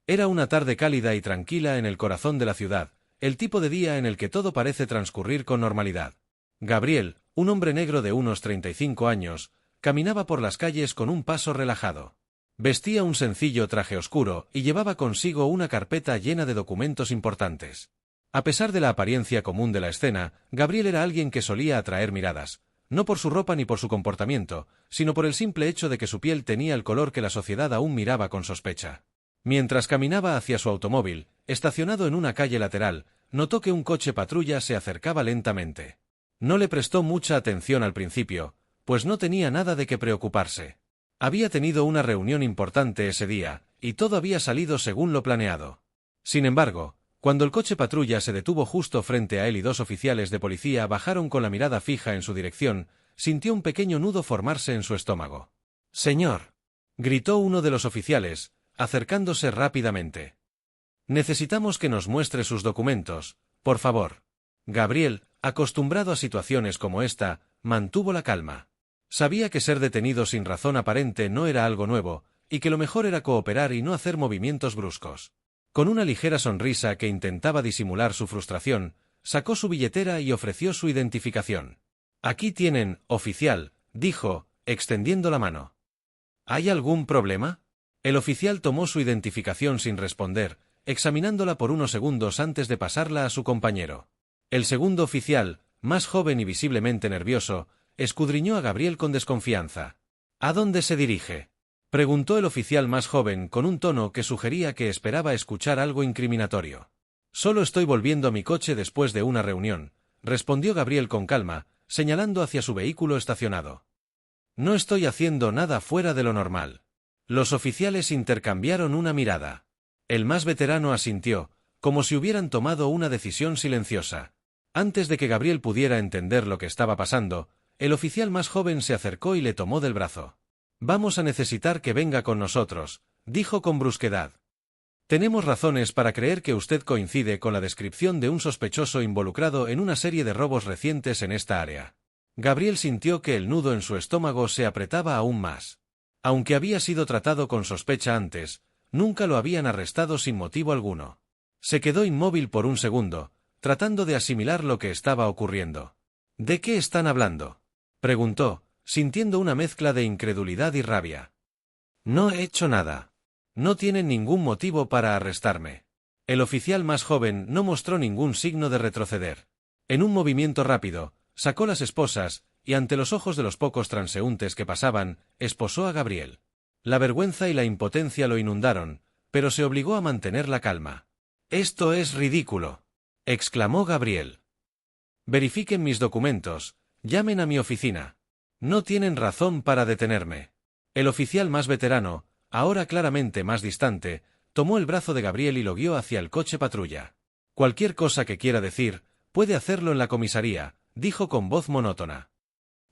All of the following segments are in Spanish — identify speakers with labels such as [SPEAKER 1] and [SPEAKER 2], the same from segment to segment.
[SPEAKER 1] Era una tarde cálida y tranquila en el corazón de la ciudad, el tipo de día en el que todo parece transcurrir con normalidad. Gabriel, un hombre negro de unos 35 años, caminaba por las calles con un paso relajado. Vestía un sencillo traje oscuro y llevaba consigo una carpeta llena de documentos importantes. A pesar de la apariencia común de la escena, Gabriel era alguien que solía atraer miradas, no por su ropa ni por su comportamiento, sino por el simple hecho de que su piel tenía el color que la sociedad aún miraba con sospecha. Mientras caminaba hacia su automóvil, estacionado en una calle lateral, notó que un coche patrulla se acercaba lentamente. No le prestó mucha atención al principio, pues no tenía nada de qué preocuparse. Había tenido una reunión importante ese día, y todo había salido según lo planeado. Sin embargo, cuando el coche patrulla se detuvo justo frente a él y dos oficiales de policía bajaron con la mirada fija en su dirección, sintió un pequeño nudo formarse en su estómago. «Señor», gritó uno de los oficiales, acercándose rápidamente. «Necesitamos que nos muestre sus documentos, por favor». Gabriel, acostumbrado a situaciones como esta, mantuvo la calma. Sabía que ser detenido sin razón aparente no era algo nuevo, y que lo mejor era cooperar y no hacer movimientos bruscos. Con una ligera sonrisa que intentaba disimular su frustración, sacó su billetera y ofreció su identificación. «Aquí tienen, oficial», dijo, extendiendo la mano. «¿Hay algún problema?» El oficial tomó su identificación sin responder, examinándola por unos segundos antes de pasarla a su compañero. El segundo oficial, más joven y visiblemente nervioso, escudriñó a Gabriel con desconfianza. «¿A dónde se dirige?», preguntó el oficial más joven con un tono que sugería que esperaba escuchar algo incriminatorio. «Solo estoy volviendo a mi coche después de una reunión», respondió Gabriel con calma, señalando hacia su vehículo estacionado. «No estoy haciendo nada fuera de lo normal». Los oficiales intercambiaron una mirada. El más veterano asintió, como si hubieran tomado una decisión silenciosa. Antes de que Gabriel pudiera entender lo que estaba pasando, el oficial más joven se acercó y le tomó del brazo. «Vamos a necesitar que venga con nosotros», dijo con brusquedad. «Tenemos razones para creer que usted coincide con la descripción de un sospechoso involucrado en una serie de robos recientes en esta área». Gabriel sintió que el nudo en su estómago se apretaba aún más. Aunque había sido tratado con sospecha antes, nunca lo habían arrestado sin motivo alguno. Se quedó inmóvil por un segundo, tratando de asimilar lo que estaba ocurriendo. «¿De qué están hablando?», preguntó, sintiendo una mezcla de incredulidad y rabia. «No he hecho nada. No tienen ningún motivo para arrestarme». El oficial más joven no mostró ningún signo de retroceder. En un movimiento rápido, sacó las esposas, y ante los ojos de los pocos transeúntes que pasaban, esposó a Gabriel. La vergüenza y la impotencia lo inundaron, pero se obligó a mantener la calma. «Esto es ridículo», exclamó Gabriel. «Verifiquen mis documentos, llamen a mi oficina. No tienen razón para detenerme». El oficial más veterano, ahora claramente más distante, tomó el brazo de Gabriel y lo guió hacia el coche patrulla. «Cualquier cosa que quiera decir, puede hacerlo en la comisaría», dijo con voz monótona.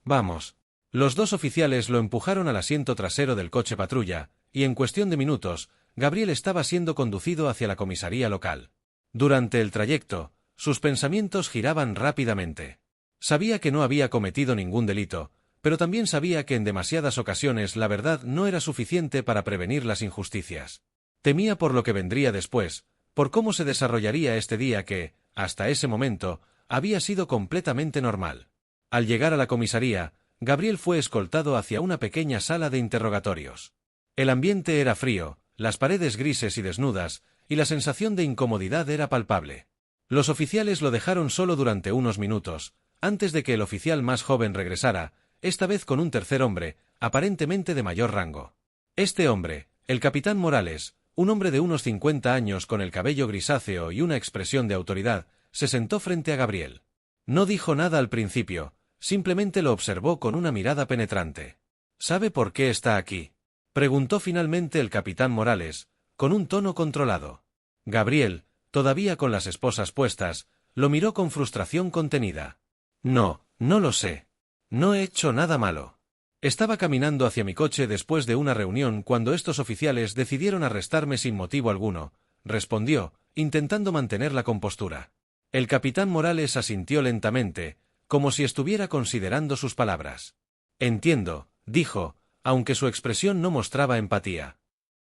[SPEAKER 1] «Vamos». Los dos oficiales lo empujaron al asiento trasero del coche patrulla, y en cuestión de minutos, Gabriel estaba siendo conducido hacia la comisaría local. Durante el trayecto, sus pensamientos giraban rápidamente. Sabía que no había cometido ningún delito, pero también sabía que en demasiadas ocasiones la verdad no era suficiente para prevenir las injusticias. Temía por lo que vendría después, por cómo se desarrollaría este día que, hasta ese momento, había sido completamente normal. Al llegar a la comisaría, Gabriel fue escoltado hacia una pequeña sala de interrogatorios. El ambiente era frío, las paredes grises y desnudas, y la sensación de incomodidad era palpable. Los oficiales lo dejaron solo durante unos minutos, antes de que el oficial más joven regresara, esta vez con un tercer hombre, aparentemente de mayor rango. Este hombre, el capitán Morales, un hombre de unos 50 años con el cabello grisáceo y una expresión de autoridad, se sentó frente a Gabriel. No dijo nada al principio, simplemente lo observó con una mirada penetrante. «¿Sabe por qué está aquí?», preguntó finalmente el capitán Morales, con un tono controlado. Gabriel, todavía con las esposas puestas, lo miró con frustración contenida. «No, no lo sé. No he hecho nada malo. Estaba caminando hacia mi coche después de una reunión cuando estos oficiales decidieron arrestarme sin motivo alguno», respondió, intentando mantener la compostura. El capitán Morales asintió lentamente, como si estuviera considerando sus palabras. «Entiendo», dijo, aunque su expresión no mostraba empatía.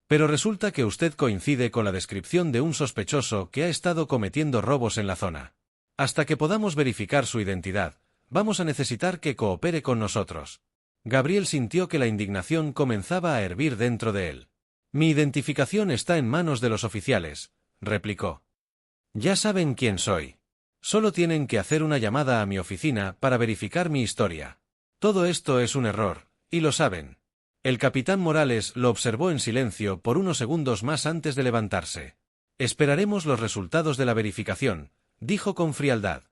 [SPEAKER 1] Pero resulta que usted coincide con la descripción de un sospechoso que ha estado cometiendo robos en la zona. Hasta que podamos verificar su identidad, vamos a necesitar que coopere con nosotros. Gabriel sintió que la indignación comenzaba a hervir dentro de él. Mi identificación está en manos de los oficiales, replicó. Ya saben quién soy. Solo tienen que hacer una llamada a mi oficina para verificar mi historia. Todo esto es un error, y lo saben. El capitán Morales lo observó en silencio por unos segundos más antes de levantarse. Esperaremos los resultados de la verificación, dijo con frialdad.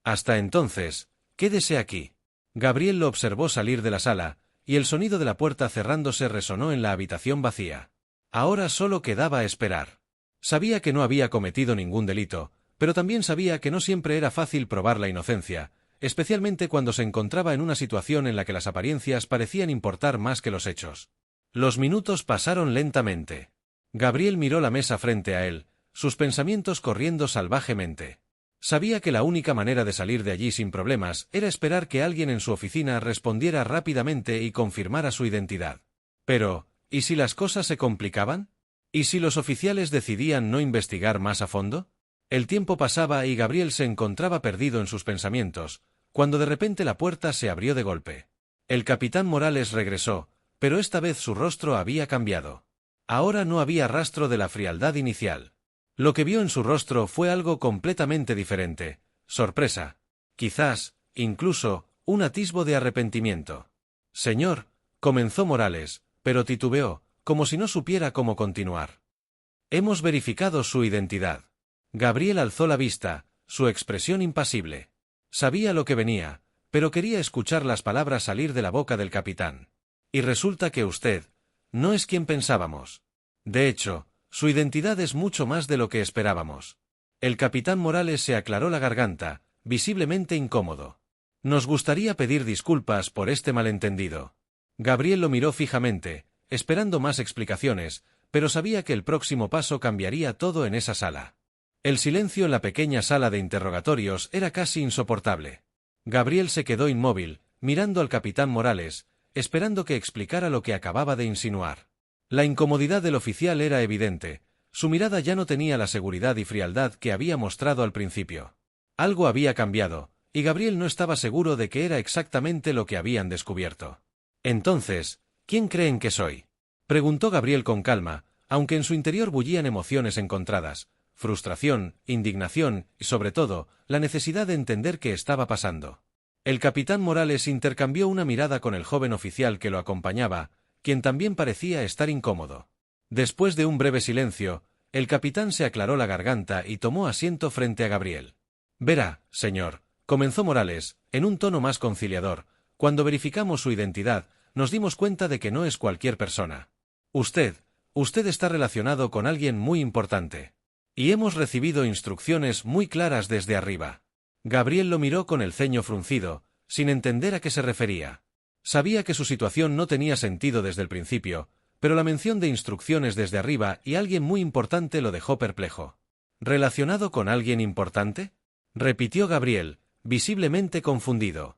[SPEAKER 1] Hasta entonces, quédese aquí. Gabriel lo observó salir de la sala, y el sonido de la puerta cerrándose resonó en la habitación vacía. Ahora solo quedaba esperar. Sabía que no había cometido ningún delito, pero también sabía que no siempre era fácil probar la inocencia, especialmente cuando se encontraba en una situación en la que las apariencias parecían importar más que los hechos. Los minutos pasaron lentamente. Gabriel miró la mesa frente a él, sus pensamientos corriendo salvajemente. Sabía que la única manera de salir de allí sin problemas era esperar que alguien en su oficina respondiera rápidamente y confirmara su identidad. Pero, ¿y si las cosas se complicaban? ¿Y si los oficiales decidían no investigar más a fondo? El tiempo pasaba y Gabriel se encontraba perdido en sus pensamientos, cuando de repente la puerta se abrió de golpe. El capitán Morales regresó, pero esta vez su rostro había cambiado. Ahora no había rastro de la frialdad inicial. Lo que vio en su rostro fue algo completamente diferente: sorpresa. Quizás, incluso, un atisbo de arrepentimiento. Señor, comenzó Morales, pero titubeó, como si no supiera cómo continuar. Hemos verificado su identidad. Gabriel alzó la vista, su expresión impasible. Sabía lo que venía, pero quería escuchar las palabras salir de la boca del capitán. Y resulta que usted no es quien pensábamos. De hecho, su identidad es mucho más de lo que esperábamos. El capitán Morales se aclaró la garganta, visiblemente incómodo. Nos gustaría pedir disculpas por este malentendido. Gabriel lo miró fijamente, esperando más explicaciones, pero sabía que el próximo paso cambiaría todo en esa sala. El silencio en la pequeña sala de interrogatorios era casi insoportable. Gabriel se quedó inmóvil, mirando al capitán Morales, esperando que explicara lo que acababa de insinuar. La incomodidad del oficial era evidente, su mirada ya no tenía la seguridad y frialdad que había mostrado al principio. Algo había cambiado, y Gabriel no estaba seguro de que era exactamente lo que habían descubierto. Entonces, ¿quién creen que soy?, preguntó Gabriel con calma, aunque en su interior bullían emociones encontradas: frustración, indignación y, sobre todo, la necesidad de entender qué estaba pasando. El capitán Morales intercambió una mirada con el joven oficial que lo acompañaba, quien también parecía estar incómodo. Después de un breve silencio, el capitán se aclaró la garganta y tomó asiento frente a Gabriel. Verá, señor, comenzó Morales, en un tono más conciliador, cuando verificamos su identidad, nos dimos cuenta de que no es cualquier persona. Usted está relacionado con alguien muy importante. Y hemos recibido instrucciones muy claras desde arriba. Gabriel lo miró con el ceño fruncido, sin entender a qué se refería. Sabía que su situación no tenía sentido desde el principio, pero la mención de instrucciones desde arriba y alguien muy importante lo dejó perplejo. ¿Relacionado con alguien importante?, repitió Gabriel, visiblemente confundido.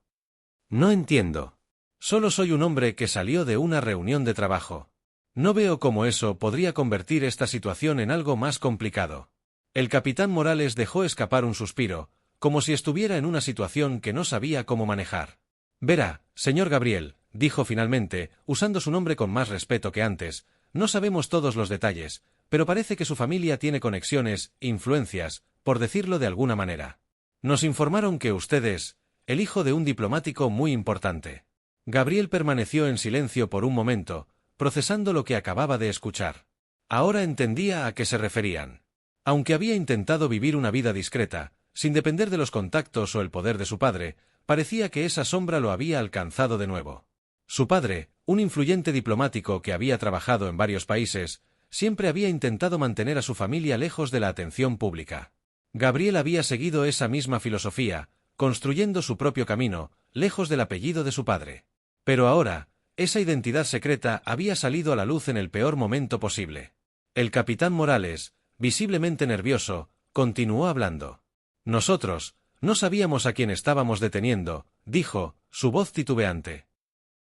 [SPEAKER 1] No entiendo. Solo soy un hombre que salió de una reunión de trabajo. No veo cómo eso podría convertir esta situación en algo más complicado. El capitán Morales dejó escapar un suspiro, como si estuviera en una situación que no sabía cómo manejar. Verá, señor Gabriel, dijo finalmente, usando su nombre con más respeto que antes, no sabemos todos los detalles, pero parece que su familia tiene conexiones, influencias, por decirlo de alguna manera. Nos informaron que usted es el hijo de un diplomático muy importante. Gabriel permaneció en silencio por un momento, procesando lo que acababa de escuchar. Ahora entendía a qué se referían. Aunque había intentado vivir una vida discreta, sin depender de los contactos o el poder de su padre, parecía que esa sombra lo había alcanzado de nuevo. Su padre, un influyente diplomático que había trabajado en varios países, siempre había intentado mantener a su familia lejos de la atención pública. Gabriel había seguido esa misma filosofía, construyendo su propio camino, lejos del apellido de su padre. Pero ahora, esa identidad secreta había salido a la luz en el peor momento posible. El capitán Morales, visiblemente nervioso, continuó hablando. Nosotros no sabíamos a quién estábamos deteniendo, dijo, su voz titubeante.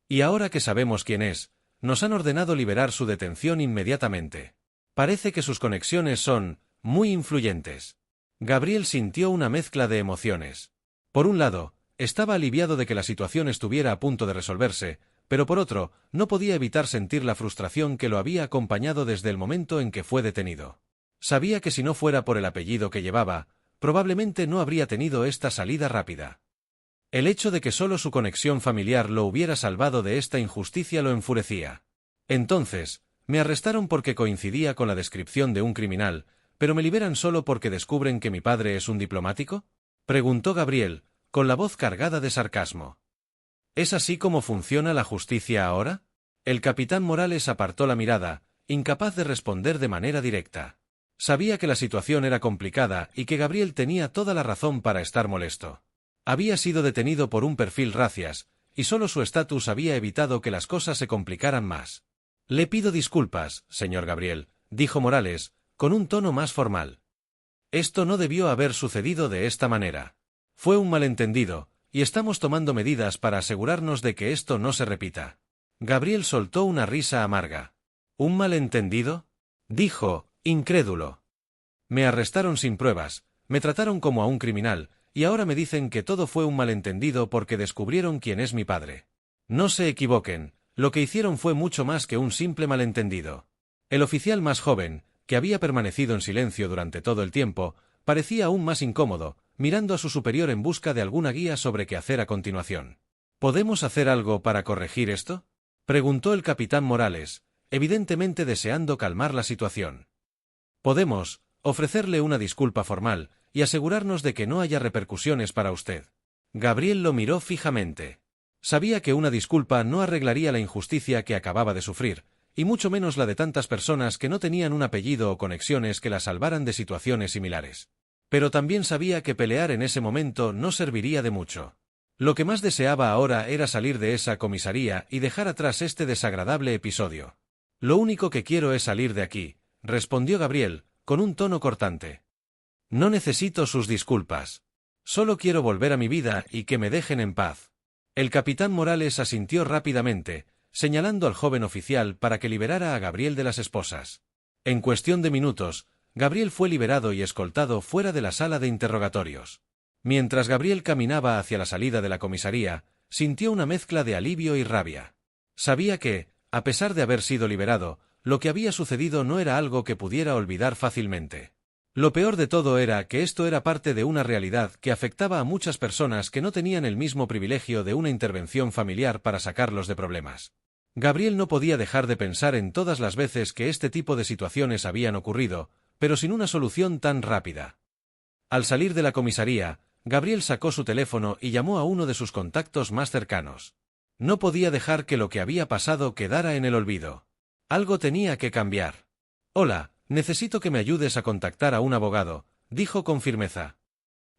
[SPEAKER 1] Y ahora que sabemos quién es, Nos han ordenado liberar su detención inmediatamente. Parece que sus conexiones son muy influyentes. Gabriel sintió una mezcla de emociones. Por un lado, estaba aliviado de que la situación estuviera a punto de resolverse, pero por otro, no podía evitar sentir la frustración que lo había acompañado desde el momento en que fue detenido. Sabía que si no fuera por el apellido que llevaba, probablemente no habría tenido esta salida rápida. El hecho de que solo su conexión familiar lo hubiera salvado de esta injusticia lo enfurecía. Entonces, me arrestaron porque coincidía con la descripción de un criminal, pero me liberan solo porque descubren que mi padre es un diplomático? Preguntó Gabriel, con la voz cargada de sarcasmo. ¿Es así como funciona la justicia ahora? El capitán Morales apartó la mirada, incapaz de responder de manera directa. Sabía que la situación era complicada y que Gabriel tenía toda la razón para estar molesto. Había sido detenido por un perfil racias, y solo su estatus había evitado que las cosas se complicaran más. Le pido disculpas, señor Gabriel, dijo Morales, con un tono más formal. Esto no debió haber sucedido de esta manera. Fue un malentendido, y estamos tomando medidas para asegurarnos de que esto no se repita. Gabriel soltó una risa amarga. ¿Un malentendido?, dijo, incrédulo. Me arrestaron sin pruebas, me trataron como a un criminal, y ahora me dicen que todo fue un malentendido porque descubrieron quién es mi padre. No se equivoquen, lo que hicieron fue mucho más que un simple malentendido. El oficial más joven, que había permanecido en silencio durante todo el tiempo, parecía aún más incómodo, mirando a su superior en busca de alguna guía sobre qué hacer a continuación. ¿Podemos hacer algo para corregir esto?, preguntó el capitán Morales, evidentemente deseando calmar la situación. Podemos ofrecerle una disculpa formal y asegurarnos de que no haya repercusiones para usted. Gabriel lo miró fijamente. Sabía que una disculpa no arreglaría la injusticia que acababa de sufrir, y mucho menos la de tantas personas que no tenían un apellido o conexiones que la salvaran de situaciones similares. Pero también sabía que pelear en ese momento no serviría de mucho. Lo que más deseaba ahora era salir de esa comisaría y dejar atrás este desagradable episodio. Lo único que quiero es salir de aquí, respondió Gabriel, con un tono cortante. No necesito sus disculpas. Solo quiero volver a mi vida y que me dejen en paz. El capitán Morales asintió rápidamente, señalando al joven oficial para que liberara a Gabriel de las esposas. En cuestión de minutos, Gabriel fue liberado y escoltado fuera de la sala de interrogatorios. Mientras Gabriel caminaba hacia la salida de la comisaría, sintió una mezcla de alivio y rabia. Sabía que, a pesar de haber sido liberado, lo que había sucedido no era algo que pudiera olvidar fácilmente. Lo peor de todo era que esto era parte de una realidad que afectaba a muchas personas que no tenían el mismo privilegio de una intervención familiar para sacarlos de problemas. Gabriel no podía dejar de pensar en todas las veces que este tipo de situaciones habían ocurrido, pero sin una solución tan rápida. Al salir de la comisaría, Gabriel sacó su teléfono y llamó a uno de sus contactos más cercanos. No podía dejar que lo que había pasado quedara en el olvido. Algo tenía que cambiar. Hola, necesito que me ayudes a contactar a un abogado, dijo con firmeza.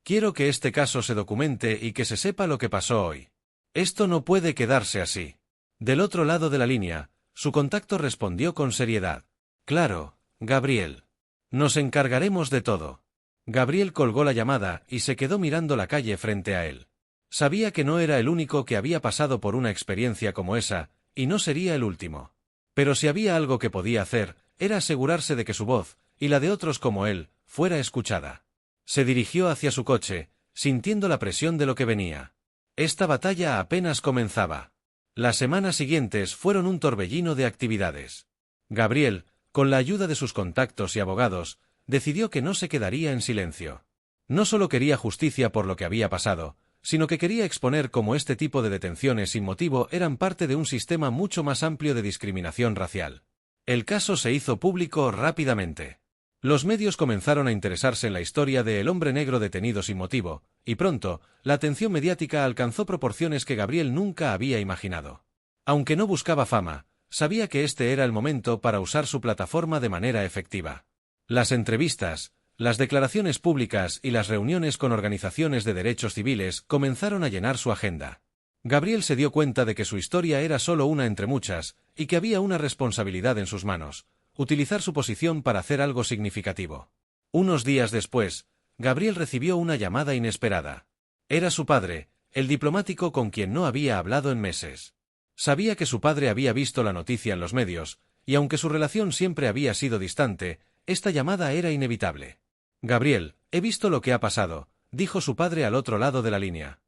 [SPEAKER 1] Quiero que este caso se documente y que se sepa lo que pasó hoy. Esto no puede quedarse así. Del otro lado de la línea, su contacto respondió con seriedad. Claro, Gabriel. Nos encargaremos de todo. Gabriel colgó la llamada y se quedó mirando la calle frente a él. Sabía que no era el único que había pasado por una experiencia como esa, y no sería el último. Pero si había algo que podía hacer, era asegurarse de que su voz, y la de otros como él, fuera escuchada. Se dirigió hacia su coche, sintiendo la presión de lo que venía. Esta batalla apenas comenzaba. Las semanas siguientes fueron un torbellino de actividades. Gabriel, con la ayuda de sus contactos y abogados, decidió que no se quedaría en silencio. No solo quería justicia por lo que había pasado, sino que quería exponer cómo este tipo de detenciones sin motivo eran parte de un sistema mucho más amplio de discriminación racial. El caso se hizo público rápidamente. Los medios comenzaron a interesarse en la historia de el hombre negro detenido sin motivo, y pronto, la atención mediática alcanzó proporciones que Gabriel nunca había imaginado. Aunque no buscaba fama, sabía que este era el momento para usar su plataforma de manera efectiva. Las entrevistas, las declaraciones públicas y las reuniones con organizaciones de derechos civiles comenzaron a llenar su agenda. Gabriel se dio cuenta de que su historia era solo una entre muchas, y que había una responsabilidad en sus manos: utilizar su posición para hacer algo significativo. Unos días después, Gabriel recibió una llamada inesperada. Era su padre, el diplomático con quien no había hablado en meses. Sabía que su padre había visto la noticia en los medios, y aunque su relación siempre había sido distante, esta llamada era inevitable. Gabriel, he visto lo que ha pasado, dijo su padre al otro lado de la línea.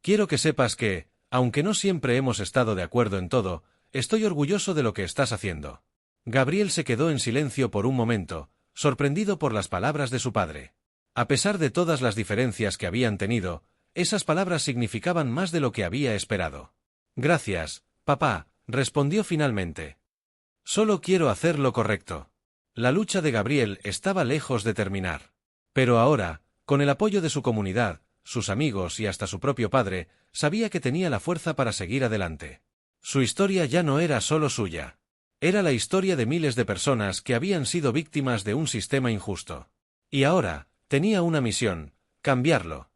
[SPEAKER 1] Quiero que sepas que, aunque no siempre hemos estado de acuerdo en todo, estoy orgulloso de lo que estás haciendo. Gabriel se quedó en silencio por un momento, sorprendido por las palabras de su padre. A pesar de todas las diferencias que habían tenido, esas palabras significaban más de lo que había esperado. Gracias, papá, respondió finalmente. Solo quiero hacer lo correcto. La lucha de Gabriel estaba lejos de terminar. Pero ahora, con el apoyo de su comunidad, sus amigos y hasta su propio padre, sabía que tenía la fuerza para seguir adelante. Su historia ya no era solo suya. Era la historia de miles de personas que habían sido víctimas de un sistema injusto. Y ahora, tenía una misión: cambiarlo.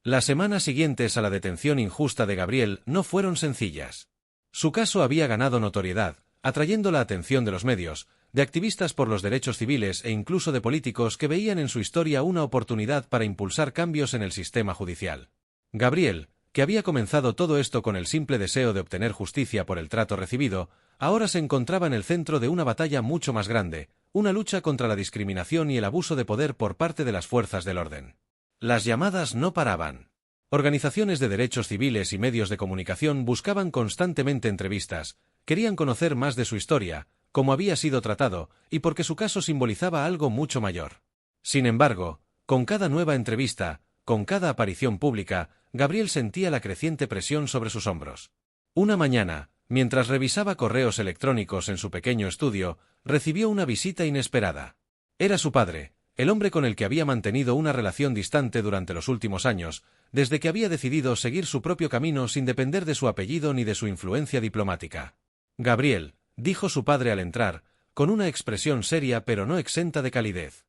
[SPEAKER 1] Las semanas siguientes a la detención injusta de Gabriel no fueron sencillas. Su caso había ganado notoriedad, atrayendo la atención de los medios, de activistas por los derechos civiles e incluso de políticos que veían en su historia una oportunidad para impulsar cambios en el sistema judicial. Gabriel, que había comenzado todo esto con el simple deseo de obtener justicia por el trato recibido, ahora se encontraba en el centro de una batalla mucho más grande, una lucha contra la discriminación y el abuso de poder por parte de las fuerzas del orden. Las llamadas no paraban. Organizaciones de derechos civiles y medios de comunicación buscaban constantemente entrevistas, querían conocer más de su historia, cómo había sido tratado, y porque su caso simbolizaba algo mucho mayor. Sin embargo, con cada nueva entrevista, con cada aparición pública, Gabriel sentía la creciente presión sobre sus hombros. Una mañana, mientras revisaba correos electrónicos en su pequeño estudio, recibió una visita inesperada. Era su padre, el hombre con el que había mantenido una relación distante durante los últimos años, desde que había decidido seguir su propio camino sin depender de su apellido ni de su influencia diplomática. Gabriel, dijo su padre al entrar, con una expresión seria pero no exenta de calidez.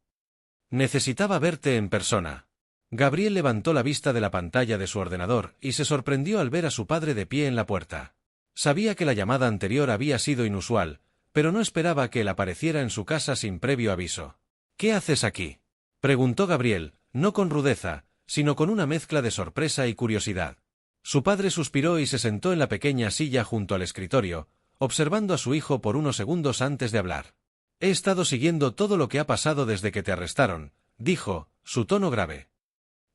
[SPEAKER 1] Necesitaba verte en persona. Gabriel levantó la vista de la pantalla de su ordenador y se sorprendió al ver a su padre de pie en la puerta. Sabía que la llamada anterior había sido inusual, pero no esperaba que él apareciera en su casa sin previo aviso. ¿Qué haces aquí?, preguntó Gabriel, no con rudeza, sino con una mezcla de sorpresa y curiosidad. Su padre suspiró y se sentó en la pequeña silla junto al escritorio, observando a su hijo por unos segundos antes de hablar. He estado siguiendo todo lo que ha pasado desde que te arrestaron, dijo, su tono grave.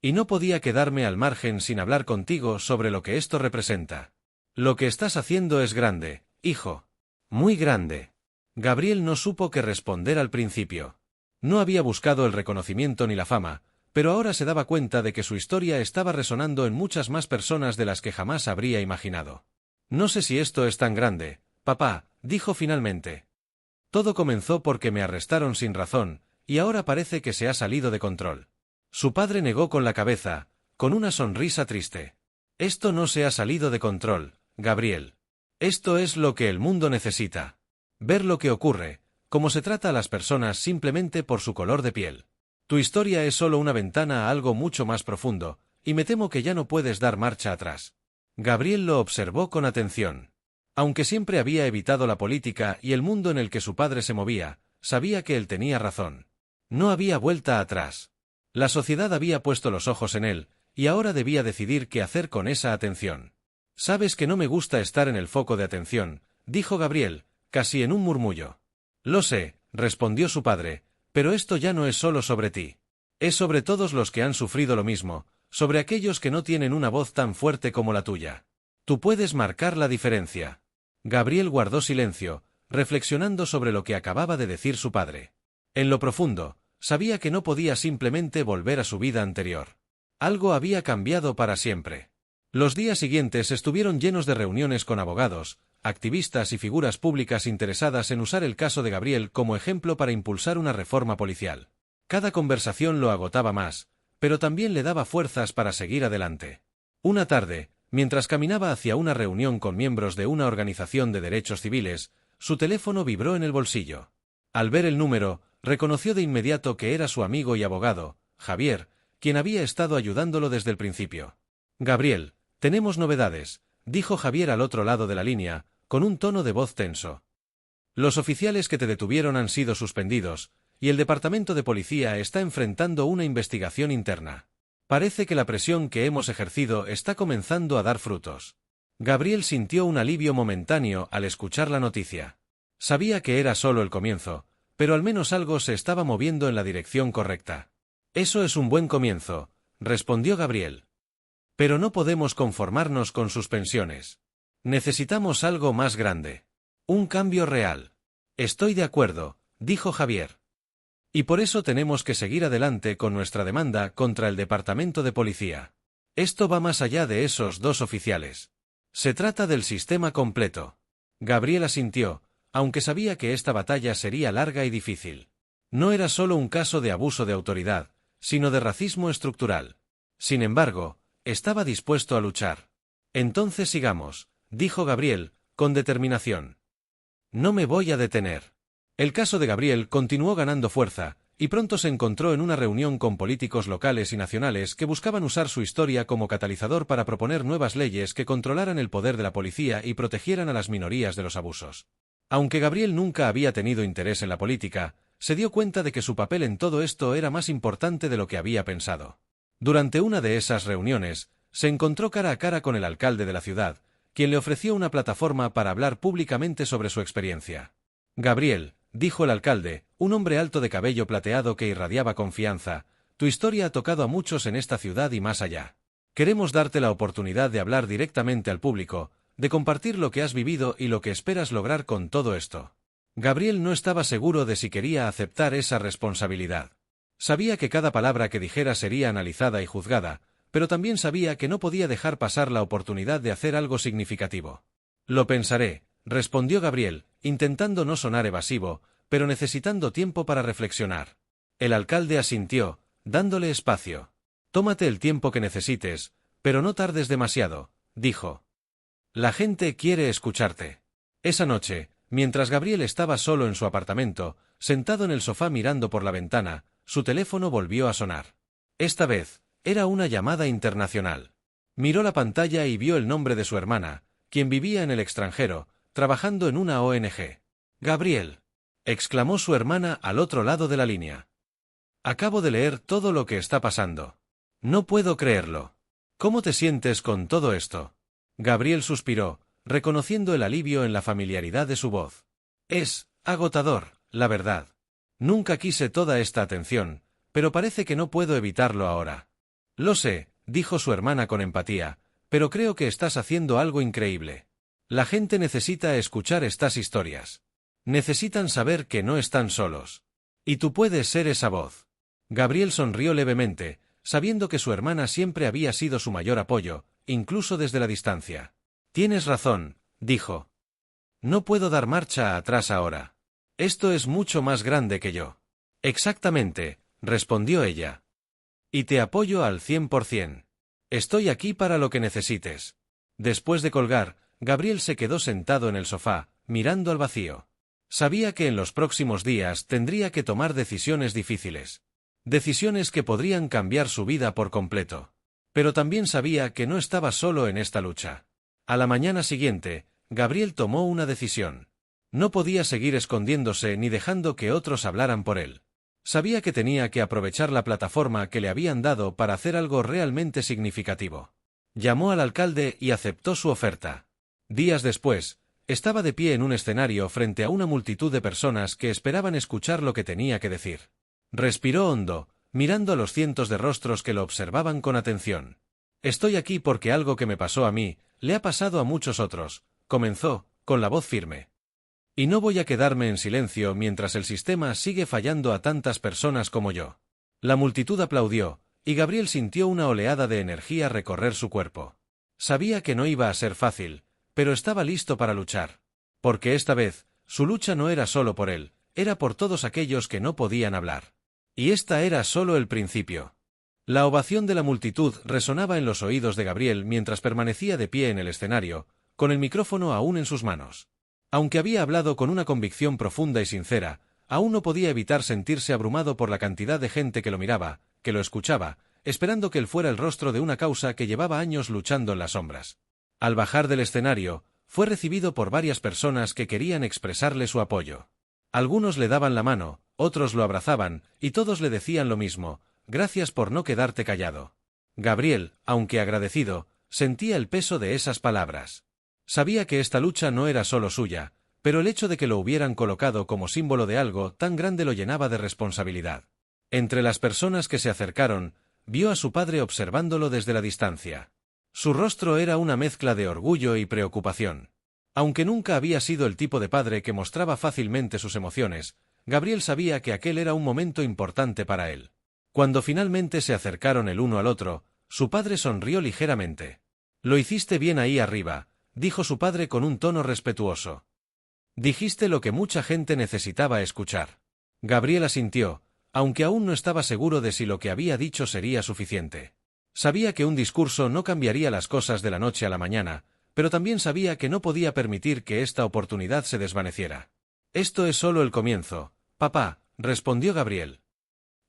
[SPEAKER 1] Y no podía quedarme al margen sin hablar contigo sobre lo que esto representa. Lo que estás haciendo es grande, hijo. Muy grande. Gabriel no supo qué responder al principio. No había buscado el reconocimiento ni la fama, pero ahora se daba cuenta de que su historia estaba resonando en muchas más personas de las que jamás habría imaginado. No sé si esto es tan grande, papá, dijo finalmente. Todo comenzó porque me arrestaron sin razón, y ahora parece que se ha salido de control. Su padre negó con la cabeza, con una sonrisa triste. Esto no se ha salido de control, Gabriel. Esto es lo que el mundo necesita. Ver lo que ocurre, cómo se trata a las personas simplemente por su color de piel. Tu historia es solo una ventana a algo mucho más profundo, y me temo que ya no puedes dar marcha atrás. Gabriel lo observó con atención. Aunque siempre había evitado la política y el mundo en el que su padre se movía, sabía que él tenía razón. No había vuelta atrás. La sociedad había puesto los ojos en él, y ahora debía decidir qué hacer con esa atención. Sabes que no me gusta estar en el foco de atención, dijo Gabriel, casi en un murmullo. Lo sé, respondió su padre, pero esto ya no es solo sobre ti. Es sobre todos los que han sufrido lo mismo, sobre aquellos que no tienen una voz tan fuerte como la tuya. Tú puedes marcar la diferencia. Gabriel guardó silencio, reflexionando sobre lo que acababa de decir su padre. En lo profundo, sabía que no podía simplemente volver a su vida anterior. Algo había cambiado para siempre. Los días siguientes estuvieron llenos de reuniones con abogados, activistas y figuras públicas interesadas en usar el caso de Gabriel como ejemplo para impulsar una reforma policial. Cada conversación lo agotaba más, pero también le daba fuerzas para seguir adelante. Una tarde, mientras caminaba hacia una reunión con miembros de una organización de derechos civiles, su teléfono vibró en el bolsillo. Al ver el número, reconoció de inmediato que era su amigo y abogado, Javier, quien había estado ayudándolo desde el principio. Gabriel, tenemos novedades, dijo Javier al otro lado de la línea, con un tono de voz tenso. Los oficiales que te detuvieron han sido suspendidos, y el departamento de policía está enfrentando una investigación interna. Parece que la presión que hemos ejercido está comenzando a dar frutos. Gabriel sintió un alivio momentáneo al escuchar la noticia. Sabía que era solo el comienzo, pero al menos algo se estaba moviendo en la dirección correcta. Eso es un buen comienzo, respondió Gabriel. Pero no podemos conformarnos con suspensiones. Necesitamos algo más grande. Un cambio real. Estoy de acuerdo, dijo Javier. Y por eso tenemos que seguir adelante con nuestra demanda contra el Departamento de Policía. Esto va más allá de esos dos oficiales. Se trata del sistema completo. Gabriel asintió, aunque sabía que esta batalla sería larga y difícil. No era solo un caso de abuso de autoridad, sino de racismo estructural. Sin embargo, estaba dispuesto a luchar. Entonces sigamos, dijo Gabriel, con determinación. No me voy a detener. El caso de Gabriel continuó ganando fuerza, y pronto se encontró en una reunión con políticos locales y nacionales que buscaban usar su historia como catalizador para proponer nuevas leyes que controlaran el poder de la policía y protegieran a las minorías de los abusos. Aunque Gabriel nunca había tenido interés en la política, se dio cuenta de que su papel en todo esto era más importante de lo que había pensado. Durante una de esas reuniones, se encontró cara a cara con el alcalde de la ciudad, quien le ofreció una plataforma para hablar públicamente sobre su experiencia. Gabriel, dijo el alcalde, un hombre alto de cabello plateado que irradiaba confianza, tu historia ha tocado a muchos en esta ciudad y más allá. Queremos darte la oportunidad de hablar directamente al público, de compartir lo que has vivido y lo que esperas lograr con todo esto. Gabriel no estaba seguro de si quería aceptar esa responsabilidad. Sabía que cada palabra que dijera sería analizada y juzgada, pero también sabía que no podía dejar pasar la oportunidad de hacer algo significativo. Lo pensaré, respondió Gabriel, intentando no sonar evasivo, pero necesitando tiempo para reflexionar. El alcalde asintió, dándole espacio. Tómate el tiempo que necesites, pero no tardes demasiado, dijo. La gente quiere escucharte. Esa noche, mientras Gabriel estaba solo en su apartamento, sentado en el sofá mirando por la ventana, su teléfono volvió a sonar. Esta vez, era una llamada internacional. Miró la pantalla y vio el nombre de su hermana, quien vivía en el extranjero, trabajando en una ONG. Gabriel, exclamó su hermana al otro lado de la línea. Acabo de leer todo lo que está pasando. No puedo creerlo. ¿Cómo te sientes con todo esto? Gabriel suspiró, reconociendo el alivio en la familiaridad de su voz. Es agotador, la verdad. Nunca quise toda esta atención, pero parece que no puedo evitarlo ahora. Lo sé, dijo su hermana con empatía, pero creo que estás haciendo algo increíble. La gente necesita escuchar estas historias. Necesitan saber que no están solos. Y tú puedes ser esa voz. Gabriel sonrió levemente, sabiendo que su hermana siempre había sido su mayor apoyo, incluso desde la distancia. Tienes razón, dijo. No puedo dar marcha atrás ahora. Esto es mucho más grande que yo. Exactamente, respondió ella. Y te apoyo al 100%. Estoy aquí para lo que necesites. Después de colgar, Gabriel se quedó sentado en el sofá, mirando al vacío. Sabía que en los próximos días tendría que tomar decisiones difíciles. Decisiones que podrían cambiar su vida por completo. Pero también sabía que no estaba solo en esta lucha. A la mañana siguiente, Gabriel tomó una decisión. No podía seguir escondiéndose ni dejando que otros hablaran por él. Sabía que tenía que aprovechar la plataforma que le habían dado para hacer algo realmente significativo. Llamó al alcalde y aceptó su oferta. Días después, estaba de pie en un escenario frente a una multitud de personas que esperaban escuchar lo que tenía que decir. Respiró hondo, mirando a los cientos de rostros que lo observaban con atención. Estoy aquí porque algo que me pasó a mí, le ha pasado a muchos otros, comenzó, con la voz firme. Y no voy a quedarme en silencio mientras el sistema sigue fallando a tantas personas como yo. La multitud aplaudió, y Gabriel sintió una oleada de energía recorrer su cuerpo. Sabía que no iba a ser fácil, pero estaba listo para luchar. Porque esta vez, su lucha no era solo por él, era por todos aquellos que no podían hablar. Y esta era solo el principio. La ovación de la multitud resonaba en los oídos de Gabriel mientras permanecía de pie en el escenario, con el micrófono aún en sus manos. Aunque había hablado con una convicción profunda y sincera, aún no podía evitar sentirse abrumado por la cantidad de gente que lo miraba, que lo escuchaba, esperando que él fuera el rostro de una causa que llevaba años luchando en las sombras. Al bajar del escenario, fue recibido por varias personas que querían expresarle su apoyo. Algunos le daban la mano, otros lo abrazaban, y todos le decían lo mismo: gracias por no quedarte callado. Gabriel, aunque agradecido, sentía el peso de esas palabras. Sabía que esta lucha no era solo suya, pero el hecho de que lo hubieran colocado como símbolo de algo tan grande lo llenaba de responsabilidad. Entre las personas que se acercaron, vio a su padre observándolo desde la distancia. Su rostro era una mezcla de orgullo y preocupación. Aunque nunca había sido el tipo de padre que mostraba fácilmente sus emociones, Gabriel sabía que aquel era un momento importante para él. Cuando finalmente se acercaron el uno al otro, su padre sonrió ligeramente. «Lo hiciste bien ahí arriba», dijo su padre con un tono respetuoso. «Dijiste lo que mucha gente necesitaba escuchar». Gabriel asintió, aunque aún no estaba seguro de si lo que había dicho sería suficiente. Sabía que un discurso no cambiaría las cosas de la noche a la mañana, pero también sabía que no podía permitir que esta oportunidad se desvaneciera. «Esto es solo el comienzo, papá», respondió Gabriel.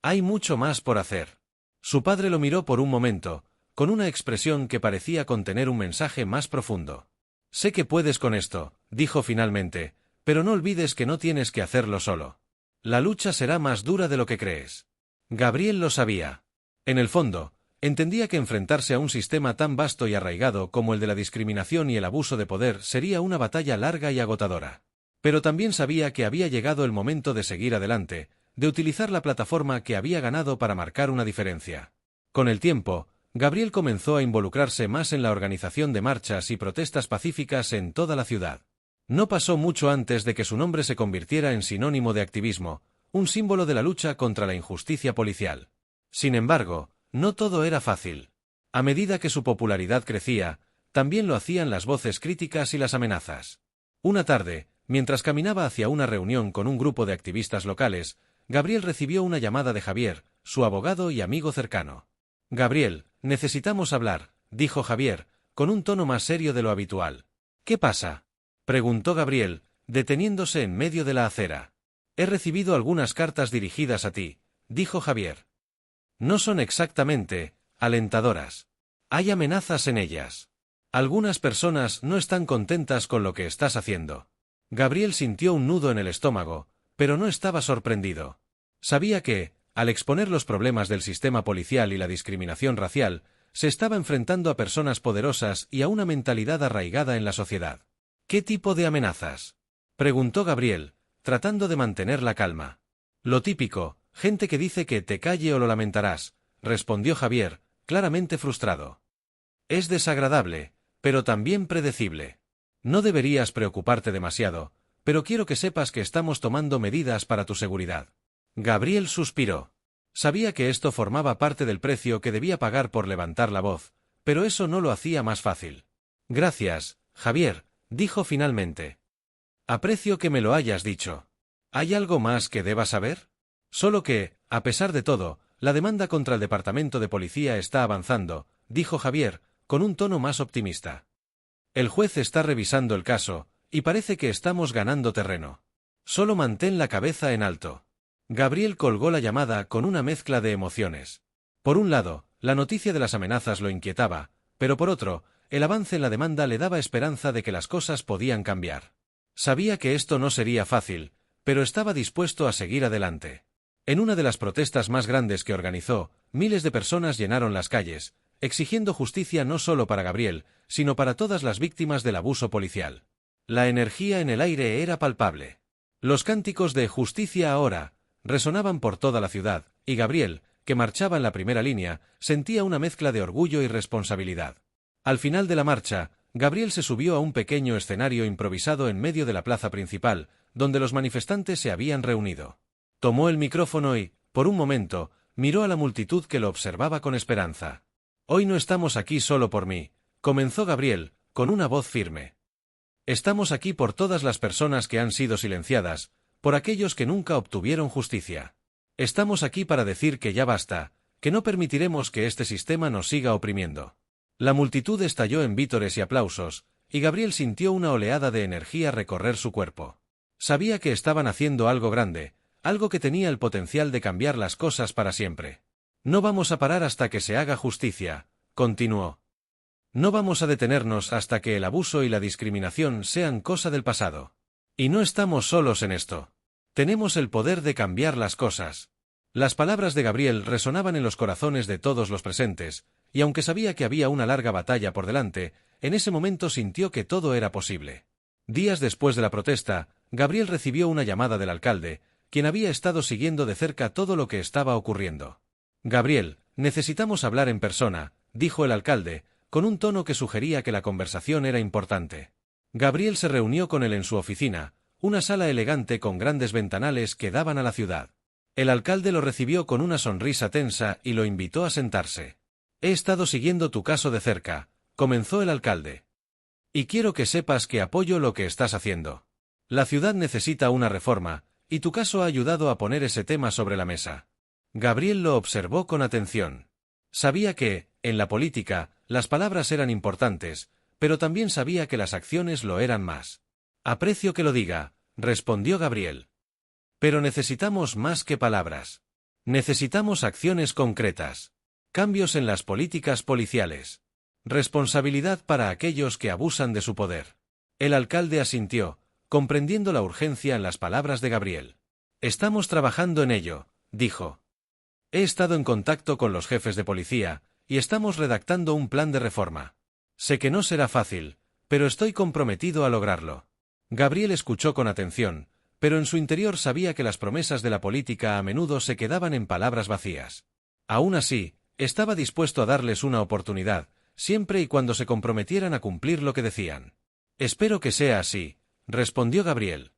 [SPEAKER 1] «Hay mucho más por hacer». Su padre lo miró por un momento, con una expresión que parecía contener un mensaje más profundo. «Sé que puedes con esto», dijo finalmente, «pero no olvides que no tienes que hacerlo solo. La lucha será más dura de lo que crees». Gabriel lo sabía. En el fondo, entendía que enfrentarse a un sistema tan vasto y arraigado como el de la discriminación y el abuso de poder sería una batalla larga y agotadora. Pero también sabía que había llegado el momento de seguir adelante, de utilizar la plataforma que había ganado para marcar una diferencia. Con el tiempo, Gabriel comenzó a involucrarse más en la organización de marchas y protestas pacíficas en toda la ciudad. No pasó mucho antes de que su nombre se convirtiera en sinónimo de activismo, un símbolo de la lucha contra la injusticia policial. Sin embargo, no todo era fácil. A medida que su popularidad crecía, también lo hacían las voces críticas y las amenazas. Una tarde, mientras caminaba hacia una reunión con un grupo de activistas locales, Gabriel recibió una llamada de Javier, su abogado y amigo cercano. «Gabriel, necesitamos hablar», dijo Javier, con un tono más serio de lo habitual. «¿Qué pasa?», preguntó Gabriel, deteniéndose en medio de la acera. «He recibido algunas cartas dirigidas a ti», dijo Javier. «No son exactamente alentadoras. Hay amenazas en ellas. Algunas personas no están contentas con lo que estás haciendo». Gabriel sintió un nudo en el estómago, pero no estaba sorprendido. Sabía que, al exponer los problemas del sistema policial y la discriminación racial, se estaba enfrentando a personas poderosas y a una mentalidad arraigada en la sociedad. «¿Qué tipo de amenazas?», preguntó Gabriel, tratando de mantener la calma. «Lo típico, gente que dice que te calle o lo lamentarás», respondió Javier, claramente frustrado. «Es desagradable, pero también predecible. No deberías preocuparte demasiado, pero quiero que sepas que estamos tomando medidas para tu seguridad». Gabriel suspiró. Sabía que esto formaba parte del precio que debía pagar por levantar la voz, pero eso no lo hacía más fácil. «Gracias, Javier», dijo finalmente. «Aprecio que me lo hayas dicho. ¿Hay algo más que deba saber?». «Solo que, a pesar de todo, la demanda contra el departamento de policía está avanzando», dijo Javier, con un tono más optimista. «El juez está revisando el caso, y parece que estamos ganando terreno. Solo mantén la cabeza en alto». Gabriel colgó la llamada con una mezcla de emociones. Por un lado, la noticia de las amenazas lo inquietaba, pero por otro, el avance en la demanda le daba esperanza de que las cosas podían cambiar. Sabía que esto no sería fácil, pero estaba dispuesto a seguir adelante. En una de las protestas más grandes que organizó, miles de personas llenaron las calles, exigiendo justicia no solo para Gabriel, sino para todas las víctimas del abuso policial. La energía en el aire era palpable. Los cánticos de «Justicia ahora» resonaban por toda la ciudad, y Gabriel, que marchaba en la primera línea, sentía una mezcla de orgullo y responsabilidad. Al final de la marcha, Gabriel se subió a un pequeño escenario improvisado en medio de la plaza principal, donde los manifestantes se habían reunido. Tomó el micrófono y, por un momento, miró a la multitud que lo observaba con esperanza. «Hoy no estamos aquí solo por mí», comenzó Gabriel, con una voz firme. «Estamos aquí por todas las personas que han sido silenciadas, por aquellos que nunca obtuvieron justicia. Estamos aquí para decir que ya basta, que no permitiremos que este sistema nos siga oprimiendo». La multitud estalló en vítores y aplausos, y Gabriel sintió una oleada de energía recorrer su cuerpo. Sabía que estaban haciendo algo grande, algo que tenía el potencial de cambiar las cosas para siempre. «No vamos a parar hasta que se haga justicia», continuó. «No vamos a detenernos hasta que el abuso y la discriminación sean cosa del pasado. Y no estamos solos en esto. Tenemos el poder de cambiar las cosas». Las palabras de Gabriel resonaban en los corazones de todos los presentes, y aunque sabía que había una larga batalla por delante, en ese momento sintió que todo era posible. Días después de la protesta, Gabriel recibió una llamada del alcalde, quien había estado siguiendo de cerca todo lo que estaba ocurriendo. «Gabriel, necesitamos hablar en persona», dijo el alcalde, con un tono que sugería que la conversación era importante. Gabriel se reunió con él en su oficina, una sala elegante con grandes ventanales que daban a la ciudad. El alcalde lo recibió con una sonrisa tensa y lo invitó a sentarse. «He estado siguiendo tu caso de cerca», comenzó el alcalde. «Y quiero que sepas que apoyo lo que estás haciendo. La ciudad necesita una reforma, y tu caso ha ayudado a poner ese tema sobre la mesa». Gabriel lo observó con atención. Sabía que, en la política, las palabras eran importantes, pero también sabía que las acciones lo eran más. «Aprecio que lo diga», respondió Gabriel. «Pero necesitamos más que palabras. Necesitamos acciones concretas. Cambios en las políticas policiales. Responsabilidad para aquellos que abusan de su poder». El alcalde asintió, comprendiendo la urgencia en las palabras de Gabriel. «Estamos trabajando en ello», dijo. «He estado en contacto con los jefes de policía, y estamos redactando un plan de reforma. Sé que no será fácil, pero estoy comprometido a lograrlo». Gabriel escuchó con atención, pero en su interior sabía que las promesas de la política a menudo se quedaban en palabras vacías. Aún así, estaba dispuesto a darles una oportunidad, siempre y cuando se comprometieran a cumplir lo que decían. «Espero que sea así», respondió Gabriel.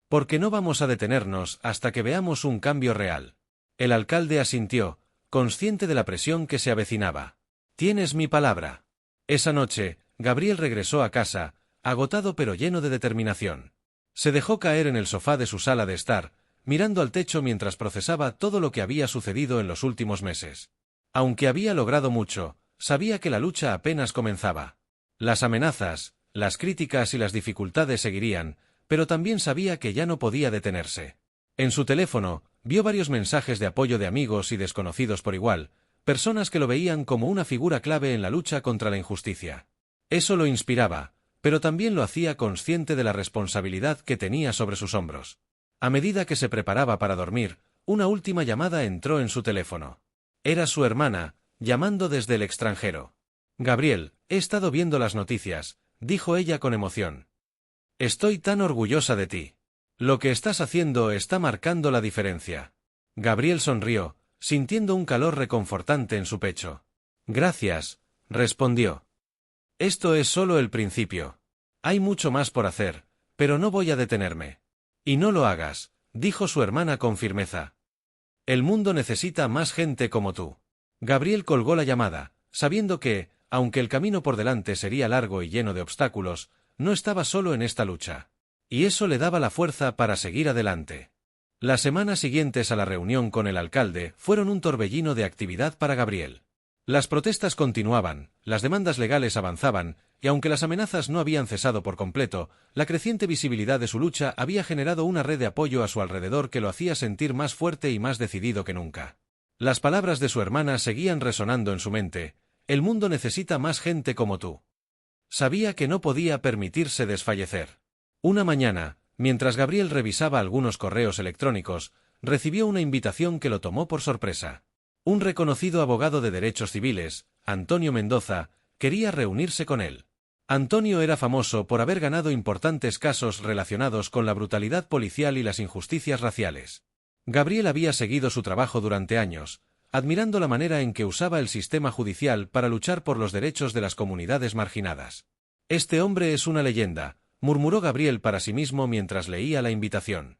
[SPEAKER 1] «Porque no vamos a detenernos hasta que veamos un cambio real». El alcalde asintió, consciente de la presión que se avecinaba. «Tienes mi palabra». Esa noche, Gabriel regresó a casa, agotado pero lleno de determinación. Se dejó caer en el sofá de su sala de estar, mirando al techo mientras procesaba todo lo que había sucedido en los últimos meses. Aunque había logrado mucho, sabía que la lucha apenas comenzaba. Las amenazas, las críticas y las dificultades seguirían, pero también sabía que ya no podía detenerse. En su teléfono, vio varios mensajes de apoyo de amigos y desconocidos por igual, personas que lo veían como una figura clave en la lucha contra la injusticia. Eso lo inspiraba, pero también lo hacía consciente de la responsabilidad que tenía sobre sus hombros. A medida que se preparaba para dormir, una última llamada entró en su teléfono. Era su hermana, llamando desde el extranjero. «Gabriel, he estado viendo las noticias», dijo ella con emoción. «Estoy tan orgullosa de ti. Lo que estás haciendo está marcando la diferencia». Gabriel sonrió, sintiendo un calor reconfortante en su pecho. «Gracias», respondió. «Esto es solo el principio. Hay mucho más por hacer, pero no voy a detenerme». «Y no lo hagas», dijo su hermana con firmeza. «El mundo necesita más gente como tú». Gabriel colgó la llamada, sabiendo que, aunque el camino por delante sería largo y lleno de obstáculos, no estaba solo en esta lucha. Y eso le daba la fuerza para seguir adelante. Las semanas siguientes a la reunión con el alcalde fueron un torbellino de actividad para Gabriel. Las protestas continuaban, las demandas legales avanzaban, y aunque las amenazas no habían cesado por completo, la creciente visibilidad de su lucha había generado una red de apoyo a su alrededor que lo hacía sentir más fuerte y más decidido que nunca. Las palabras de su hermana seguían resonando en su mente: «El mundo necesita más gente como tú». Sabía que no podía permitirse desfallecer. Una mañana, mientras Gabriel revisaba algunos correos electrónicos, recibió una invitación que lo tomó por sorpresa. Un reconocido abogado de derechos civiles, Antonio Mendoza, quería reunirse con él. Antonio era famoso por haber ganado importantes casos relacionados con la brutalidad policial y las injusticias raciales. Gabriel había seguido su trabajo durante años, admirando la manera en que usaba el sistema judicial para luchar por los derechos de las comunidades marginadas. «Este hombre es una leyenda», murmuró Gabriel para sí mismo mientras leía la invitación.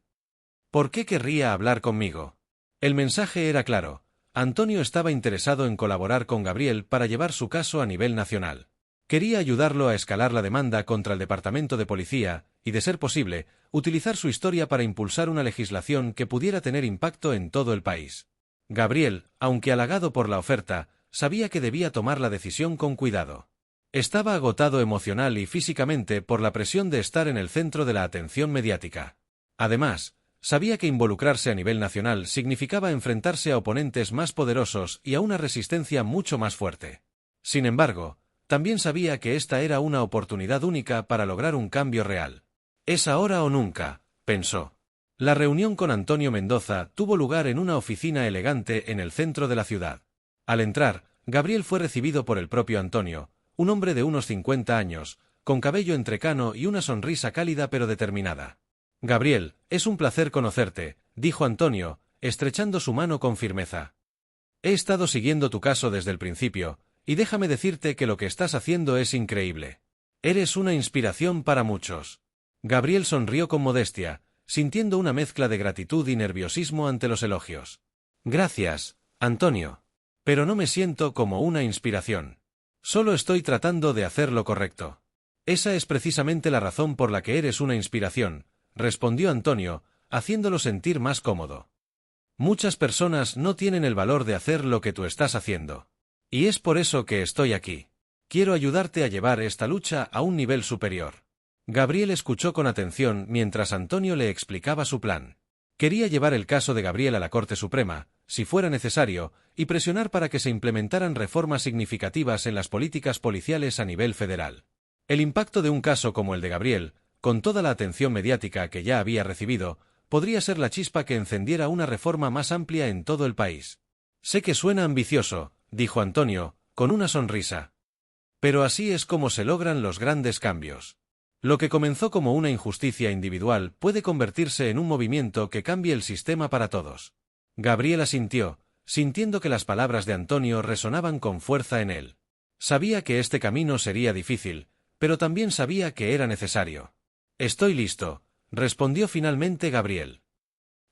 [SPEAKER 1] «¿Por qué querría hablar conmigo?». El mensaje era claro: Antonio estaba interesado en colaborar con Gabriel para llevar su caso a nivel nacional. Quería ayudarlo a escalar la demanda contra el Departamento de Policía y, de ser posible, utilizar su historia para impulsar una legislación que pudiera tener impacto en todo el país. Gabriel, aunque halagado por la oferta, sabía que debía tomar la decisión con cuidado. Estaba agotado emocional y físicamente por la presión de estar en el centro de la atención mediática. Además, sabía que involucrarse a nivel nacional significaba enfrentarse a oponentes más poderosos y a una resistencia mucho más fuerte. Sin embargo, también sabía que esta era una oportunidad única para lograr un cambio real. «Es ahora o nunca», pensó. La reunión con Antonio Mendoza tuvo lugar en una oficina elegante en el centro de la ciudad. Al entrar, Gabriel fue recibido por el propio Antonio, un hombre de unos 50 años, con cabello entrecano y una sonrisa cálida pero determinada. Gabriel, es un placer conocerte, dijo Antonio, estrechando su mano con firmeza. He estado siguiendo tu caso desde el principio, y déjame decirte que lo que estás haciendo es increíble. Eres una inspiración para muchos. Gabriel sonrió con modestia, sintiendo una mezcla de gratitud y nerviosismo ante los elogios. Gracias, Antonio. Pero no me siento como una inspiración. Solo estoy tratando de hacer lo correcto. Esa es precisamente la razón por la que eres una inspiración, respondió Antonio, haciéndolo sentir más cómodo. Muchas personas no tienen el valor de hacer lo que tú estás haciendo. Y es por eso que estoy aquí. Quiero ayudarte a llevar esta lucha a un nivel superior. Gabriel escuchó con atención mientras Antonio le explicaba su plan. Quería llevar el caso de Gabriel a la Corte Suprema, si fuera necesario, y presionar para que se implementaran reformas significativas en las políticas policiales a nivel federal. El impacto de un caso como el de Gabriel, con toda la atención mediática que ya había recibido, podría ser la chispa que encendiera una reforma más amplia en todo el país. Sé que suena ambicioso, dijo Antonio, con una sonrisa. Pero así es como se logran los grandes cambios. Lo que comenzó como una injusticia individual puede convertirse en un movimiento que cambie el sistema para todos. Gabriel asintió, sintiendo que las palabras de Antonio resonaban con fuerza en él. Sabía que este camino sería difícil, pero también sabía que era necesario. Estoy listo, respondió finalmente Gabriel.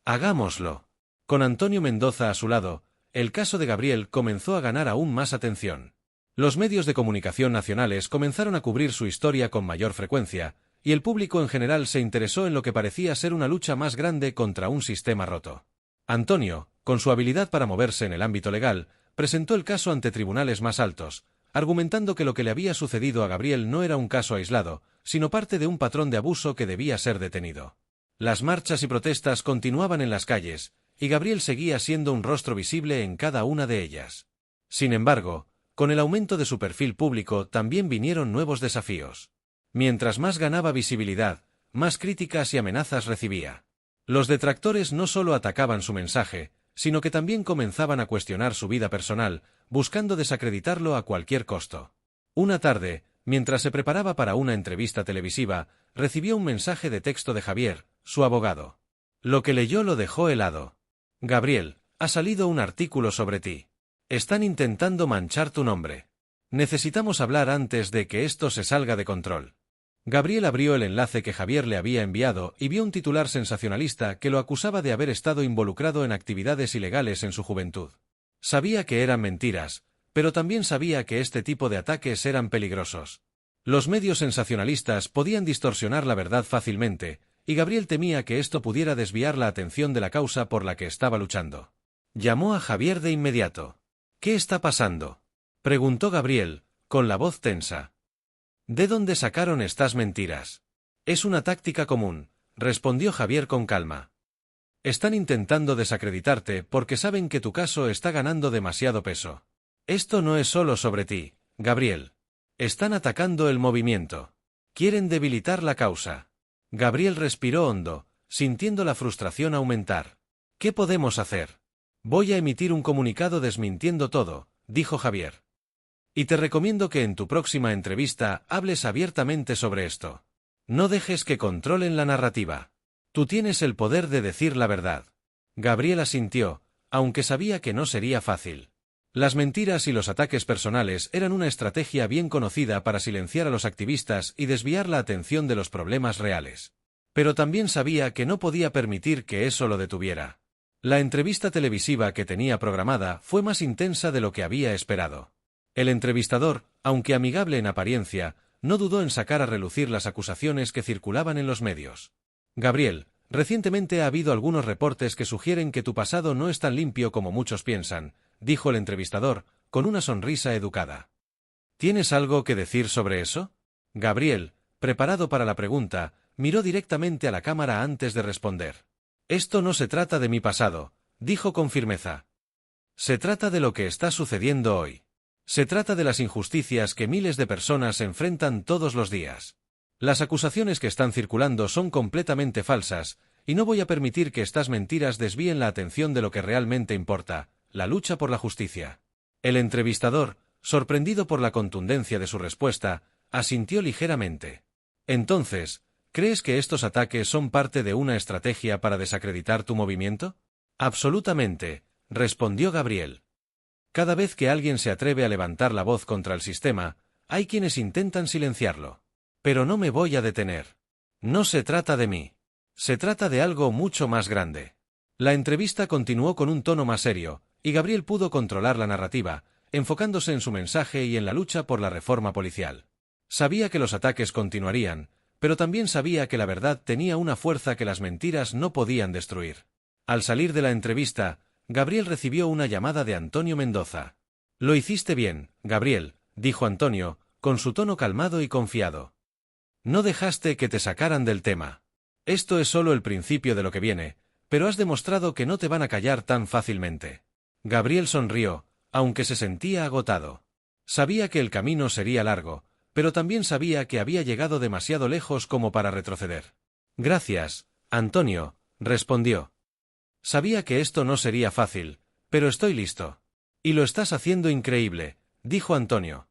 [SPEAKER 1] Hagámoslo. Con Antonio Mendoza a su lado, el caso de Gabriel comenzó a ganar aún más atención. Los medios de comunicación nacionales comenzaron a cubrir su historia con mayor frecuencia, y el público en general se interesó en lo que parecía ser una lucha más grande contra un sistema roto. Antonio, con su habilidad para moverse en el ámbito legal, presentó el caso ante tribunales más altos, argumentando que lo que le había sucedido a Gabriel no era un caso aislado, sino parte de un patrón de abuso que debía ser detenido. Las marchas y protestas continuaban en las calles, y Gabriel seguía siendo un rostro visible en cada una de ellas. Sin embargo, con el aumento de su perfil público también vinieron nuevos desafíos. Mientras más ganaba visibilidad, más críticas y amenazas recibía. Los detractores no solo atacaban su mensaje, sino que también comenzaban a cuestionar su vida personal, buscando desacreditarlo a cualquier costo. Una tarde, mientras se preparaba para una entrevista televisiva, recibió un mensaje de texto de Javier, su abogado. Lo que leyó lo dejó helado. Gabriel, ha salido un artículo sobre ti. Están intentando manchar tu nombre. Necesitamos hablar antes de que esto se salga de control. Gabriel abrió el enlace que Javier le había enviado y vio un titular sensacionalista que lo acusaba de haber estado involucrado en actividades ilegales en su juventud. Sabía que eran mentiras, pero también sabía que este tipo de ataques eran peligrosos. Los medios sensacionalistas podían distorsionar la verdad fácilmente, y Gabriel temía que esto pudiera desviar la atención de la causa por la que estaba luchando. Llamó a Javier de inmediato. ¿Qué está pasando?, preguntó Gabriel, con la voz tensa. ¿De dónde sacaron estas mentiras? Es una táctica común, respondió Javier con calma. Están intentando desacreditarte porque saben que tu caso está ganando demasiado peso. Esto no es solo sobre ti, Gabriel. Están atacando el movimiento. Quieren debilitar la causa. Gabriel respiró hondo, sintiendo la frustración aumentar. ¿Qué podemos hacer? Voy a emitir un comunicado desmintiendo todo, dijo Javier. Y te recomiendo que en tu próxima entrevista hables abiertamente sobre esto. No dejes que controlen la narrativa. Tú tienes el poder de decir la verdad. Gabriel asintió, aunque sabía que no sería fácil. Las mentiras y los ataques personales eran una estrategia bien conocida para silenciar a los activistas y desviar la atención de los problemas reales. Pero también sabía que no podía permitir que eso lo detuviera. La entrevista televisiva que tenía programada fue más intensa de lo que había esperado. El entrevistador, aunque amigable en apariencia, no dudó en sacar a relucir las acusaciones que circulaban en los medios. Gabriel, recientemente ha habido algunos reportes que sugieren que tu pasado no es tan limpio como muchos piensan, dijo el entrevistador, con una sonrisa educada. ¿Tienes algo que decir sobre eso? Gabriel, preparado para la pregunta, miró directamente a la cámara antes de responder. Esto no se trata de mi pasado, dijo con firmeza. Se trata de lo que está sucediendo hoy. Se trata de las injusticias que miles de personas enfrentan todos los días. Las acusaciones que están circulando son completamente falsas, y no voy a permitir que estas mentiras desvíen la atención de lo que realmente importa, la lucha por la justicia. El entrevistador, sorprendido por la contundencia de su respuesta, asintió ligeramente. Entonces, ¿crees que estos ataques son parte de una estrategia para desacreditar tu movimiento? Absolutamente, respondió Gabriel. Cada vez que alguien se atreve a levantar la voz contra el sistema, hay quienes intentan silenciarlo. Pero no me voy a detener. No se trata de mí. Se trata de algo mucho más grande. La entrevista continuó con un tono más serio, y Gabriel pudo controlar la narrativa, enfocándose en su mensaje y en la lucha por la reforma policial. Sabía que los ataques continuarían, pero también sabía que la verdad tenía una fuerza que las mentiras no podían destruir. Al salir de la entrevista, Gabriel recibió una llamada de Antonio Mendoza. «Lo hiciste bien, Gabriel», dijo Antonio, con su tono calmado y confiado. «No dejaste que te sacaran del tema. Esto es solo el principio de lo que viene, pero has demostrado que no te van a callar tan fácilmente». Gabriel sonrió, aunque se sentía agotado. Sabía que el camino sería largo, pero también sabía que había llegado demasiado lejos como para retroceder. «Gracias, Antonio», respondió. «Sabía que esto no sería fácil, pero estoy listo». «Y lo estás haciendo increíble», dijo Antonio.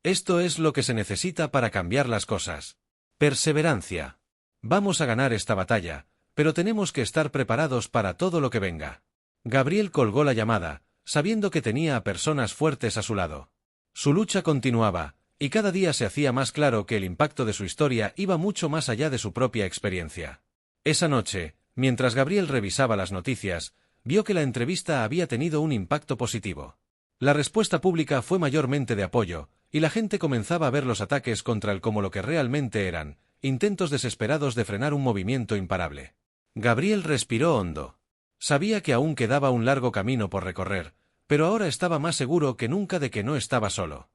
[SPEAKER 1] «Esto es lo que se necesita para cambiar las cosas. Perseverancia. Vamos a ganar esta batalla, pero tenemos que estar preparados para todo lo que venga». Gabriel colgó la llamada, sabiendo que tenía a personas fuertes a su lado. Su lucha continuaba, y cada día se hacía más claro que el impacto de su historia iba mucho más allá de su propia experiencia. Esa noche, mientras Gabriel revisaba las noticias, vio que la entrevista había tenido un impacto positivo. La respuesta pública fue mayormente de apoyo, y la gente comenzaba a ver los ataques contra él como lo que realmente eran, intentos desesperados de frenar un movimiento imparable. Gabriel respiró hondo. Sabía que aún quedaba un largo camino por recorrer, pero ahora estaba más seguro que nunca de que no estaba solo.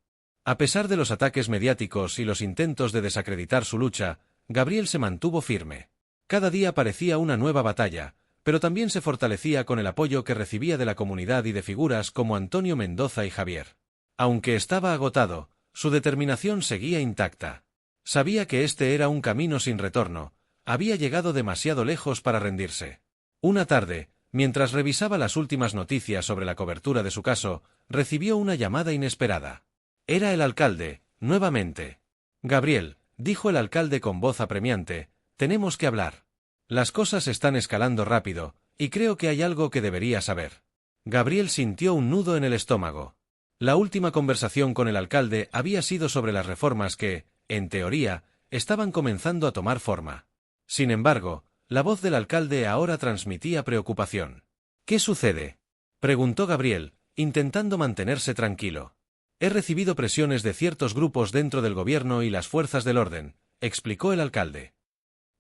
[SPEAKER 1] A pesar de los ataques mediáticos y los intentos de desacreditar su lucha, Gabriel se mantuvo firme. Cada día parecía una nueva batalla, pero también se fortalecía con el apoyo que recibía de la comunidad y de figuras como Antonio Mendoza y Javier. Aunque estaba agotado, su determinación seguía intacta. Sabía que este era un camino sin retorno, había llegado demasiado lejos para rendirse. Una tarde, mientras revisaba las últimas noticias sobre la cobertura de su caso, recibió una llamada inesperada. Era el alcalde, nuevamente. «Gabriel», dijo el alcalde con voz apremiante, «tenemos que hablar. Las cosas están escalando rápido, y creo que hay algo que debería saber». Gabriel sintió un nudo en el estómago. La última conversación con el alcalde había sido sobre las reformas que, en teoría, estaban comenzando a tomar forma. Sin embargo, la voz del alcalde ahora transmitía preocupación. «¿Qué sucede?», preguntó Gabriel, intentando mantenerse tranquilo. «He recibido presiones de ciertos grupos dentro del gobierno y las fuerzas del orden», explicó el alcalde.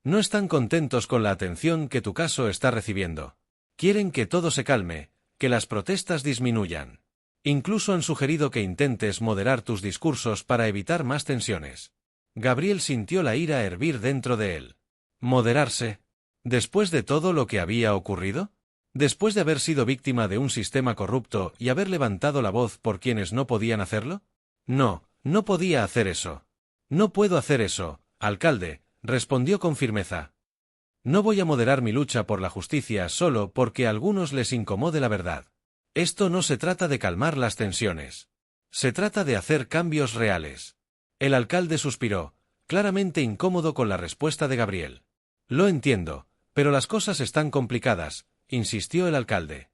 [SPEAKER 1] «No están contentos con la atención que tu caso está recibiendo. Quieren que todo se calme, que las protestas disminuyan. Incluso han sugerido que intentes moderar tus discursos para evitar más tensiones». Gabriel sintió la ira hervir dentro de él. ¿Moderarse? ¿Después de todo lo que había ocurrido? ¿Después de haber sido víctima de un sistema corrupto y haber levantado la voz por quienes no podían hacerlo? No, no podía hacer eso. «No puedo hacer eso, alcalde», respondió con firmeza. «No voy a moderar mi lucha por la justicia solo porque a algunos les incomode la verdad. Esto no se trata de calmar las tensiones. Se trata de hacer cambios reales». El alcalde suspiró, claramente incómodo con la respuesta de Gabriel. «Lo entiendo, pero las cosas están complicadas», insistió el alcalde.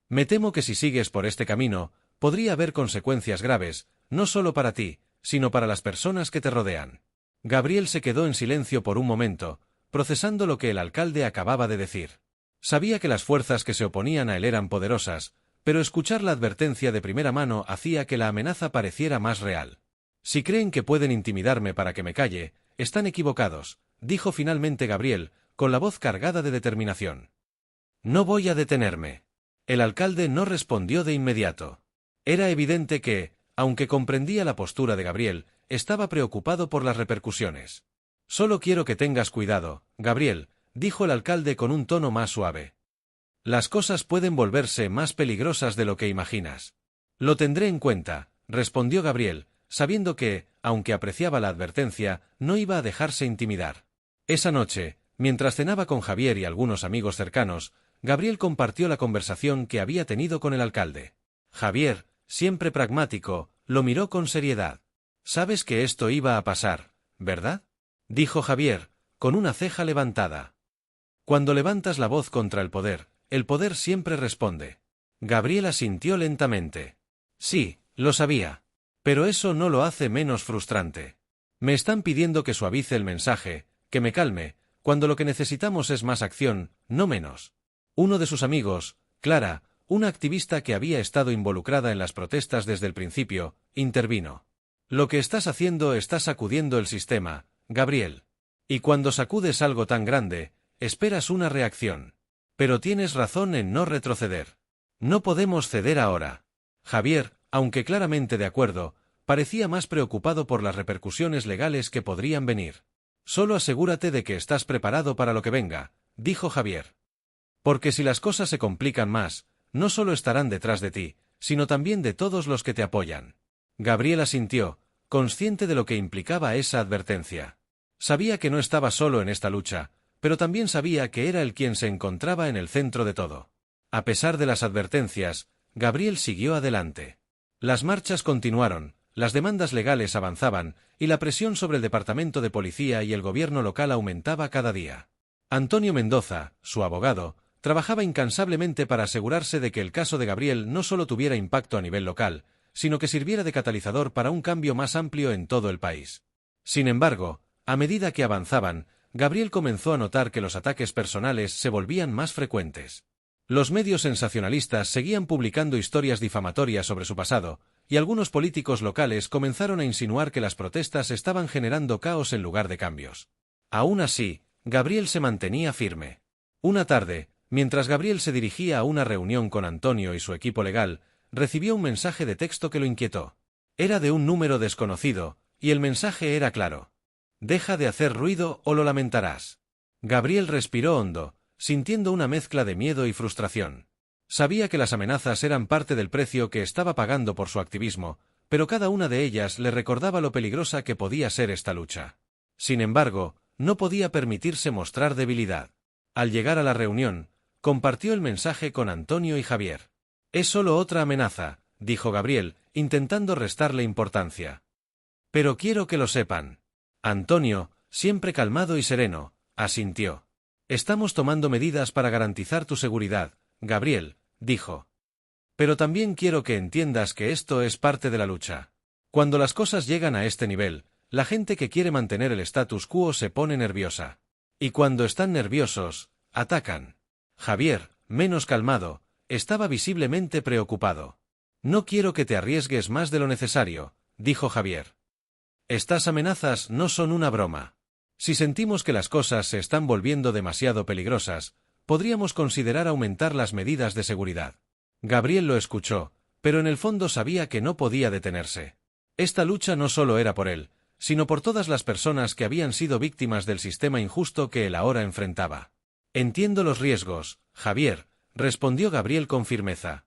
[SPEAKER 1] «Me temo que si sigues por este camino, podría haber consecuencias graves, no solo para ti, sino para las personas que te rodean». Gabriel se quedó en silencio por un momento, procesando lo que el alcalde acababa de decir. Sabía que las fuerzas que se oponían a él eran poderosas, pero escuchar la advertencia de primera mano hacía que la amenaza pareciera más real. «Si creen que pueden intimidarme para que me calle, están equivocados», dijo finalmente Gabriel, con la voz cargada de determinación. «No voy a detenerme». El alcalde no respondió de inmediato. Era evidente que, aunque comprendía la postura de Gabriel, estaba preocupado por las repercusiones. «Solo quiero que tengas cuidado, Gabriel», dijo el alcalde con un tono más suave. «Las cosas pueden volverse más peligrosas de lo que imaginas». «Lo tendré en cuenta», respondió Gabriel, sabiendo que, aunque apreciaba la advertencia, no iba a dejarse intimidar. Esa noche, mientras cenaba con Javier y algunos amigos cercanos, Gabriel compartió la conversación que había tenido con el alcalde. Javier, siempre pragmático, lo miró con seriedad. «Sabes que esto iba a pasar, ¿verdad?», dijo Javier, con una ceja levantada. «Cuando levantas la voz contra el poder siempre responde». Gabriel asintió lentamente. «Sí, lo sabía. Pero eso no lo hace menos frustrante. Me están pidiendo que suavice el mensaje, que me calme, cuando lo que necesitamos es más acción, no menos». Uno de sus amigos, Clara, una activista que había estado involucrada en las protestas desde el principio, intervino. «Lo que estás haciendo está sacudiendo el sistema, Gabriel. Y cuando sacudes algo tan grande, esperas una reacción. Pero tienes razón en no retroceder. No podemos ceder ahora». Javier, aunque claramente de acuerdo, parecía más preocupado por las repercusiones legales que podrían venir. «Solo asegúrate de que estás preparado para lo que venga», dijo Javier. «Porque si las cosas se complican más, no solo estarán detrás de ti, sino también de todos los que te apoyan». Gabriel asintió, consciente de lo que implicaba esa advertencia. Sabía que no estaba solo en esta lucha, pero también sabía que era él quien se encontraba en el centro de todo. A pesar de las advertencias, Gabriel siguió adelante. Las marchas continuaron, las demandas legales avanzaban, y la presión sobre el departamento de policía y el gobierno local aumentaba cada día. Antonio Mendoza, su abogado, trabajaba incansablemente para asegurarse de que el caso de Gabriel no solo tuviera impacto a nivel local, sino que sirviera de catalizador para un cambio más amplio en todo el país. Sin embargo, a medida que avanzaban, Gabriel comenzó a notar que los ataques personales se volvían más frecuentes. Los medios sensacionalistas seguían publicando historias difamatorias sobre su pasado, y algunos políticos locales comenzaron a insinuar que las protestas estaban generando caos en lugar de cambios. Aún así, Gabriel se mantenía firme. Una tarde, mientras Gabriel se dirigía a una reunión con Antonio y su equipo legal, recibió un mensaje de texto que lo inquietó. Era de un número desconocido, y el mensaje era claro. «Deja de hacer ruido o lo lamentarás». Gabriel respiró hondo, sintiendo una mezcla de miedo y frustración. Sabía que las amenazas eran parte del precio que estaba pagando por su activismo, pero cada una de ellas le recordaba lo peligrosa que podía ser esta lucha. Sin embargo, no podía permitirse mostrar debilidad. Al llegar a la reunión, compartió el mensaje con Antonio y Javier. «Es solo otra amenaza», dijo Gabriel, intentando restarle importancia. «Pero quiero que lo sepan». Antonio, siempre calmado y sereno, asintió. «Estamos tomando medidas para garantizar tu seguridad, Gabriel», dijo. «Pero también quiero que entiendas que esto es parte de la lucha. Cuando las cosas llegan a este nivel, la gente que quiere mantener el status quo se pone nerviosa. Y cuando están nerviosos, atacan». Javier, menos calmado, estaba visiblemente preocupado. «No quiero que te arriesgues más de lo necesario», dijo Javier. «Estas amenazas no son una broma. Si sentimos que las cosas se están volviendo demasiado peligrosas, podríamos considerar aumentar las medidas de seguridad». Gabriel lo escuchó, pero en el fondo sabía que no podía detenerse. Esta lucha no solo era por él, sino por todas las personas que habían sido víctimas del sistema injusto que él ahora enfrentaba. «Entiendo los riesgos, Javier», respondió Gabriel con firmeza.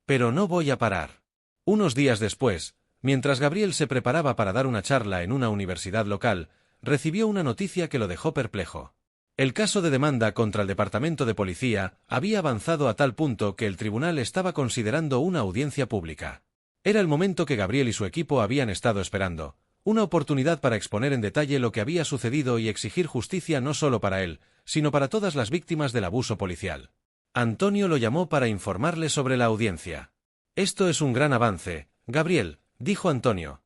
[SPEAKER 1] «Pero no voy a parar». Unos días después, mientras Gabriel se preparaba para dar una charla en una universidad local, recibió una noticia que lo dejó perplejo. El caso de demanda contra el departamento de policía había avanzado a tal punto que el tribunal estaba considerando una audiencia pública. Era el momento que Gabriel y su equipo habían estado esperando, una oportunidad para exponer en detalle lo que había sucedido y exigir justicia no solo para él, sino para todas las víctimas del abuso policial. Antonio lo llamó para informarle sobre la audiencia. «Esto es un gran avance, Gabriel», dijo Antonio.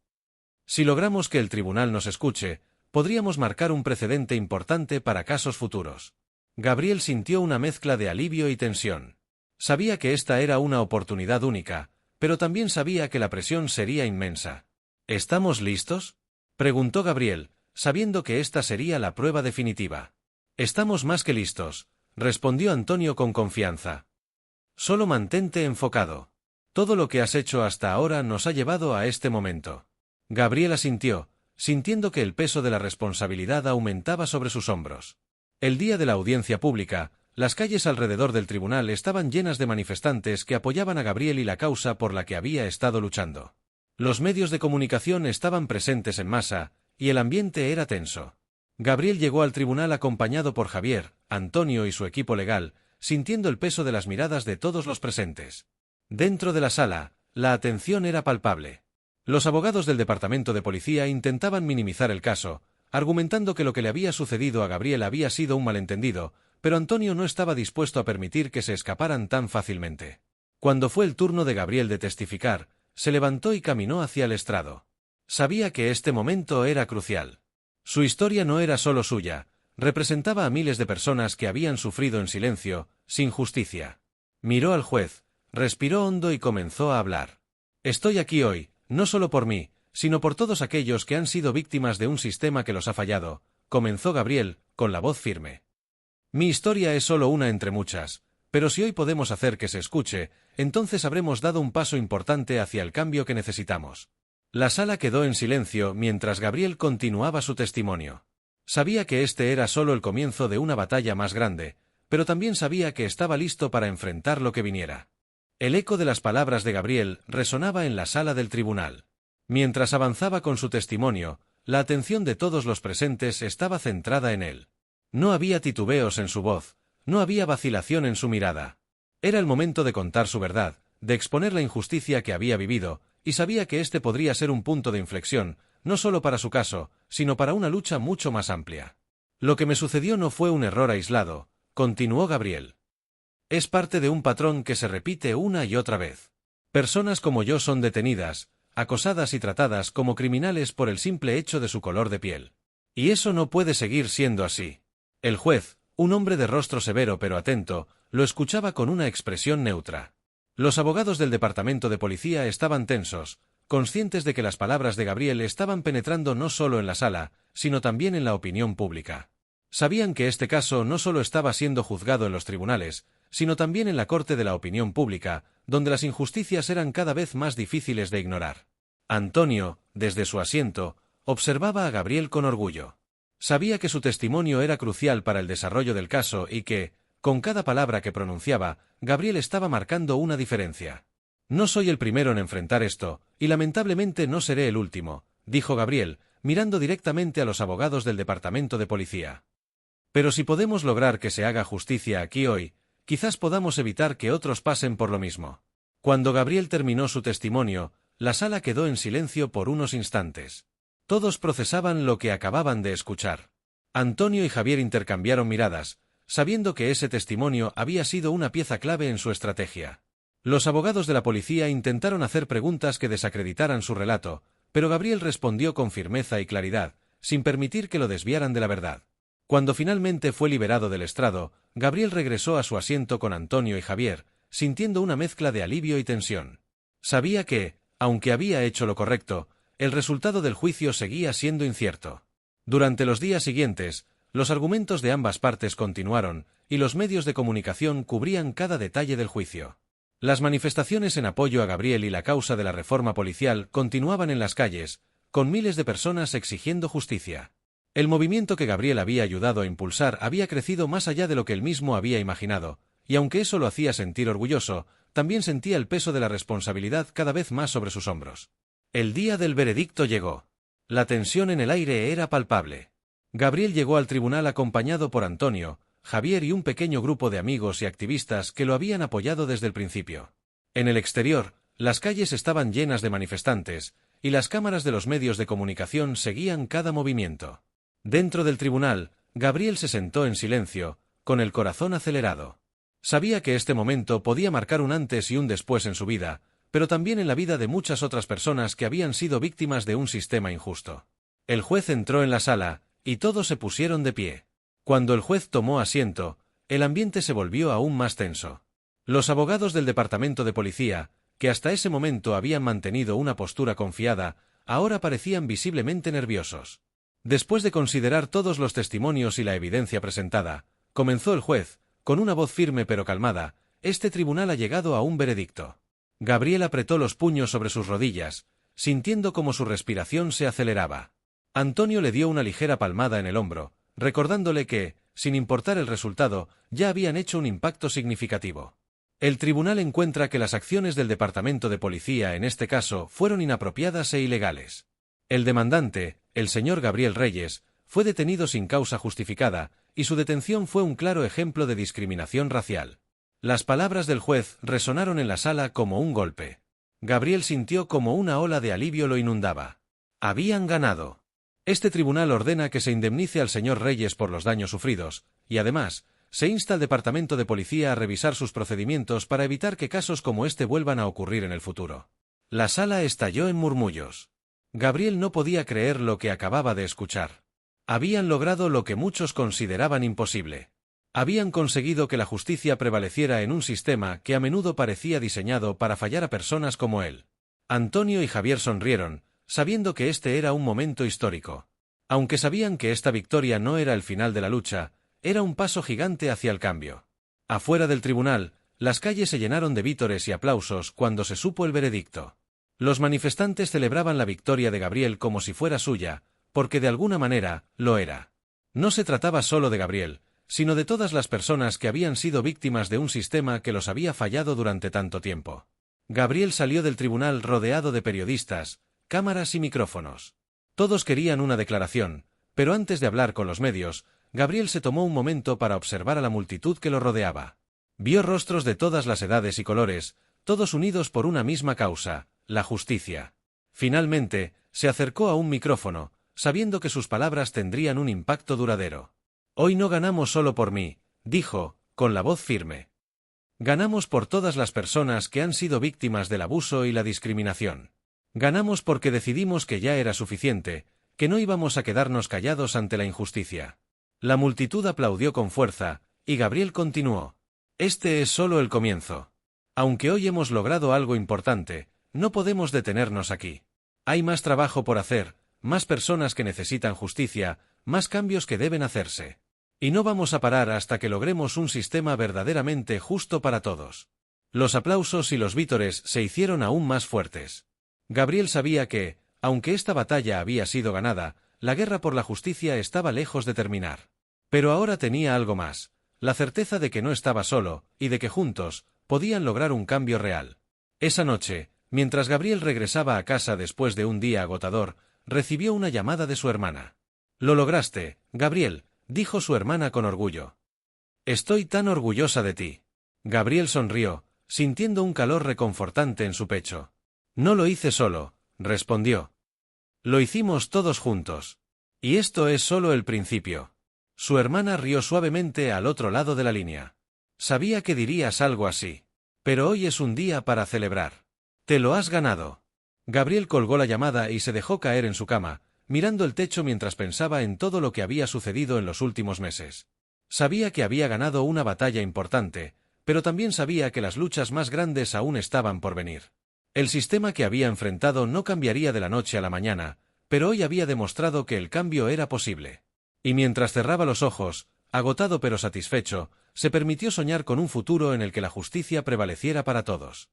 [SPEAKER 1] «Si logramos que el tribunal nos escuche, podríamos marcar un precedente importante para casos futuros». Gabriel sintió una mezcla de alivio y tensión. Sabía que esta era una oportunidad única, pero también sabía que la presión sería inmensa. «¿Estamos listos?», preguntó Gabriel, sabiendo que esta sería la prueba definitiva. «Estamos más que listos», respondió Antonio con confianza. «Solo mantente enfocado. Todo lo que has hecho hasta ahora nos ha llevado a este momento». Gabriel asintió, sintiendo que el peso de la responsabilidad aumentaba sobre sus hombros. El día de la audiencia pública, las calles alrededor del tribunal estaban llenas de manifestantes que apoyaban a Gabriel y la causa por la que había estado luchando. Los medios de comunicación estaban presentes en masa, y el ambiente era tenso. Gabriel llegó al tribunal acompañado por Javier, Antonio y su equipo legal, sintiendo el peso de las miradas de todos los presentes. Dentro de la sala, la atención era palpable. Los abogados del departamento de policía intentaban minimizar el caso, argumentando que lo que le había sucedido a Gabriel había sido un malentendido, pero Antonio no estaba dispuesto a permitir que se escaparan tan fácilmente. Cuando fue el turno de Gabriel de testificar, se levantó y caminó hacia el estrado. Sabía que este momento era crucial. Su historia no era solo suya, representaba a miles de personas que habían sufrido en silencio, sin justicia. Miró al juez, respiró hondo y comenzó a hablar. Estoy aquí hoy, no solo por mí, sino por todos aquellos que han sido víctimas de un sistema que los ha fallado, comenzó Gabriel, con la voz firme. Mi historia es solo una entre muchas, pero si hoy podemos hacer que se escuche, entonces habremos dado un paso importante hacia el cambio que necesitamos. La sala quedó en silencio mientras Gabriel continuaba su testimonio. Sabía que este era solo el comienzo de una batalla más grande, pero también sabía que estaba listo para enfrentar lo que viniera. El eco de las palabras de Gabriel resonaba en la sala del tribunal. Mientras avanzaba con su testimonio, la atención de todos los presentes estaba centrada en él. No había titubeos en su voz, no había vacilación en su mirada. Era el momento de contar su verdad, de exponer la injusticia que había vivido, y sabía que este podría ser un punto de inflexión, no solo para su caso, sino para una lucha mucho más amplia. Lo que me sucedió no fue un error aislado, continuó Gabriel. Es parte de un patrón que se repite una y otra vez. Personas como yo son detenidas, acosadas y tratadas como criminales por el simple hecho de su color de piel. Y eso no puede seguir siendo así. El juez, un hombre de rostro severo pero atento, lo escuchaba con una expresión neutra. Los abogados del departamento de policía estaban tensos, conscientes de que las palabras de Gabriel estaban penetrando no solo en la sala, sino también en la opinión pública. Sabían que este caso no solo estaba siendo juzgado en los tribunales, sino también en la corte de la opinión pública, donde las injusticias eran cada vez más difíciles de ignorar. Antonio, desde su asiento, observaba a Gabriel con orgullo. Sabía que su testimonio era crucial para el desarrollo del caso y que, con cada palabra que pronunciaba, Gabriel estaba marcando una diferencia. No soy el primero en enfrentar esto, y lamentablemente no seré el último, dijo Gabriel, mirando directamente a los abogados del departamento de policía. Pero si podemos lograr que se haga justicia aquí hoy, quizás podamos evitar que otros pasen por lo mismo. Cuando Gabriel terminó su testimonio, la sala quedó en silencio por unos instantes. Todos procesaban lo que acababan de escuchar. Antonio y Javier intercambiaron miradas, sabiendo que ese testimonio había sido una pieza clave en su estrategia. Los abogados de la policía intentaron hacer preguntas que desacreditaran su relato, pero Gabriel respondió con firmeza y claridad, sin permitir que lo desviaran de la verdad. Cuando finalmente fue liberado del estrado, Gabriel regresó a su asiento con Antonio y Javier, sintiendo una mezcla de alivio y tensión. Sabía que, aunque había hecho lo correcto, el resultado del juicio seguía siendo incierto. Durante los días siguientes, los argumentos de ambas partes continuaron, y los medios de comunicación cubrían cada detalle del juicio. Las manifestaciones en apoyo a Gabriel y la causa de la reforma policial continuaban en las calles, con miles de personas exigiendo justicia. El movimiento que Gabriel había ayudado a impulsar había crecido más allá de lo que él mismo había imaginado, y aunque eso lo hacía sentir orgulloso, también sentía el peso de la responsabilidad cada vez más sobre sus hombros. El día del veredicto llegó. La tensión en el aire era palpable. Gabriel llegó al tribunal acompañado por Antonio, Javier y un pequeño grupo de amigos y activistas que lo habían apoyado desde el principio. En el exterior, las calles estaban llenas de manifestantes, y las cámaras de los medios de comunicación seguían cada movimiento. Dentro del tribunal, Gabriel se sentó en silencio, con el corazón acelerado. Sabía que este momento podía marcar un antes y un después en su vida, pero también en la vida de muchas otras personas que habían sido víctimas de un sistema injusto. El juez entró en la sala, y todos se pusieron de pie. Cuando el juez tomó asiento, el ambiente se volvió aún más tenso. Los abogados del departamento de policía, que hasta ese momento habían mantenido una postura confiada, ahora parecían visiblemente nerviosos. Después de considerar todos los testimonios y la evidencia presentada, comenzó el juez, con una voz firme pero calmada: este tribunal ha llegado a un veredicto. Gabriel apretó los puños sobre sus rodillas, sintiendo como su respiración se aceleraba. Antonio le dio una ligera palmada en el hombro, recordándole que, sin importar el resultado, ya habían hecho un impacto significativo. El tribunal encuentra que las acciones del departamento de policía en este caso fueron inapropiadas e ilegales. El demandante, el señor Gabriel Reyes, fue detenido sin causa justificada, y su detención fue un claro ejemplo de discriminación racial. Las palabras del juez resonaron en la sala como un golpe. Gabriel sintió como una ola de alivio lo inundaba. Habían ganado. Este tribunal ordena que se indemnice al señor Reyes por los daños sufridos, y además, se insta al departamento de policía a revisar sus procedimientos para evitar que casos como este vuelvan a ocurrir en el futuro. La sala estalló en murmullos. Gabriel no podía creer lo que acababa de escuchar. Habían logrado lo que muchos consideraban imposible. Habían conseguido que la justicia prevaleciera en un sistema que a menudo parecía diseñado para fallar a personas como él. Antonio y Javier sonrieron, sabiendo que este era un momento histórico. Aunque sabían que esta victoria no era el final de la lucha, era un paso gigante hacia el cambio. Afuera del tribunal, las calles se llenaron de vítores y aplausos cuando se supo el veredicto. Los manifestantes celebraban la victoria de Gabriel como si fuera suya, porque de alguna manera, lo era. No se trataba solo de Gabriel, sino de todas las personas que habían sido víctimas de un sistema que los había fallado durante tanto tiempo. Gabriel salió del tribunal rodeado de periodistas, cámaras y micrófonos. Todos querían una declaración, pero antes de hablar con los medios, Gabriel se tomó un momento para observar a la multitud que lo rodeaba. Vio rostros de todas las edades y colores, todos unidos por una misma causa, la justicia. Finalmente, se acercó a un micrófono, sabiendo que sus palabras tendrían un impacto duradero. «Hoy no ganamos solo por mí», dijo, con la voz firme. «Ganamos por todas las personas que han sido víctimas del abuso y la discriminación. Ganamos porque decidimos que ya era suficiente, que no íbamos a quedarnos callados ante la injusticia». La multitud aplaudió con fuerza, y Gabriel continuó. «Este es solo el comienzo. Aunque hoy hemos logrado algo importante, no podemos detenernos aquí. Hay más trabajo por hacer, más personas que necesitan justicia, más cambios que deben hacerse. Y no vamos a parar hasta que logremos un sistema verdaderamente justo para todos». Los aplausos y los vítores se hicieron aún más fuertes. Gabriel sabía que, aunque esta batalla había sido ganada, la guerra por la justicia estaba lejos de terminar. Pero ahora tenía algo más, la certeza de que no estaba solo, y de que juntos, podían lograr un cambio real. Esa noche, mientras Gabriel regresaba a casa después de un día agotador, recibió una llamada de su hermana. «Lo lograste, Gabriel», dijo su hermana con orgullo. «Estoy tan orgullosa de ti». Gabriel sonrió, sintiendo un calor reconfortante en su pecho. «No lo hice solo», respondió. «Lo hicimos todos juntos. Y esto es solo el principio». Su hermana rió suavemente al otro lado de la línea. «Sabía que dirías algo así. Pero hoy es un día para celebrar. Te lo has ganado». Gabriel colgó la llamada y se dejó caer en su cama, mirando el techo mientras pensaba en todo lo que había sucedido en los últimos meses. Sabía que había ganado una batalla importante, pero también sabía que las luchas más grandes aún estaban por venir. El sistema que había enfrentado no cambiaría de la noche a la mañana, pero hoy había demostrado que el cambio era posible. Y mientras cerraba los ojos, agotado pero satisfecho, se permitió soñar con un futuro en el que la justicia prevaleciera para todos.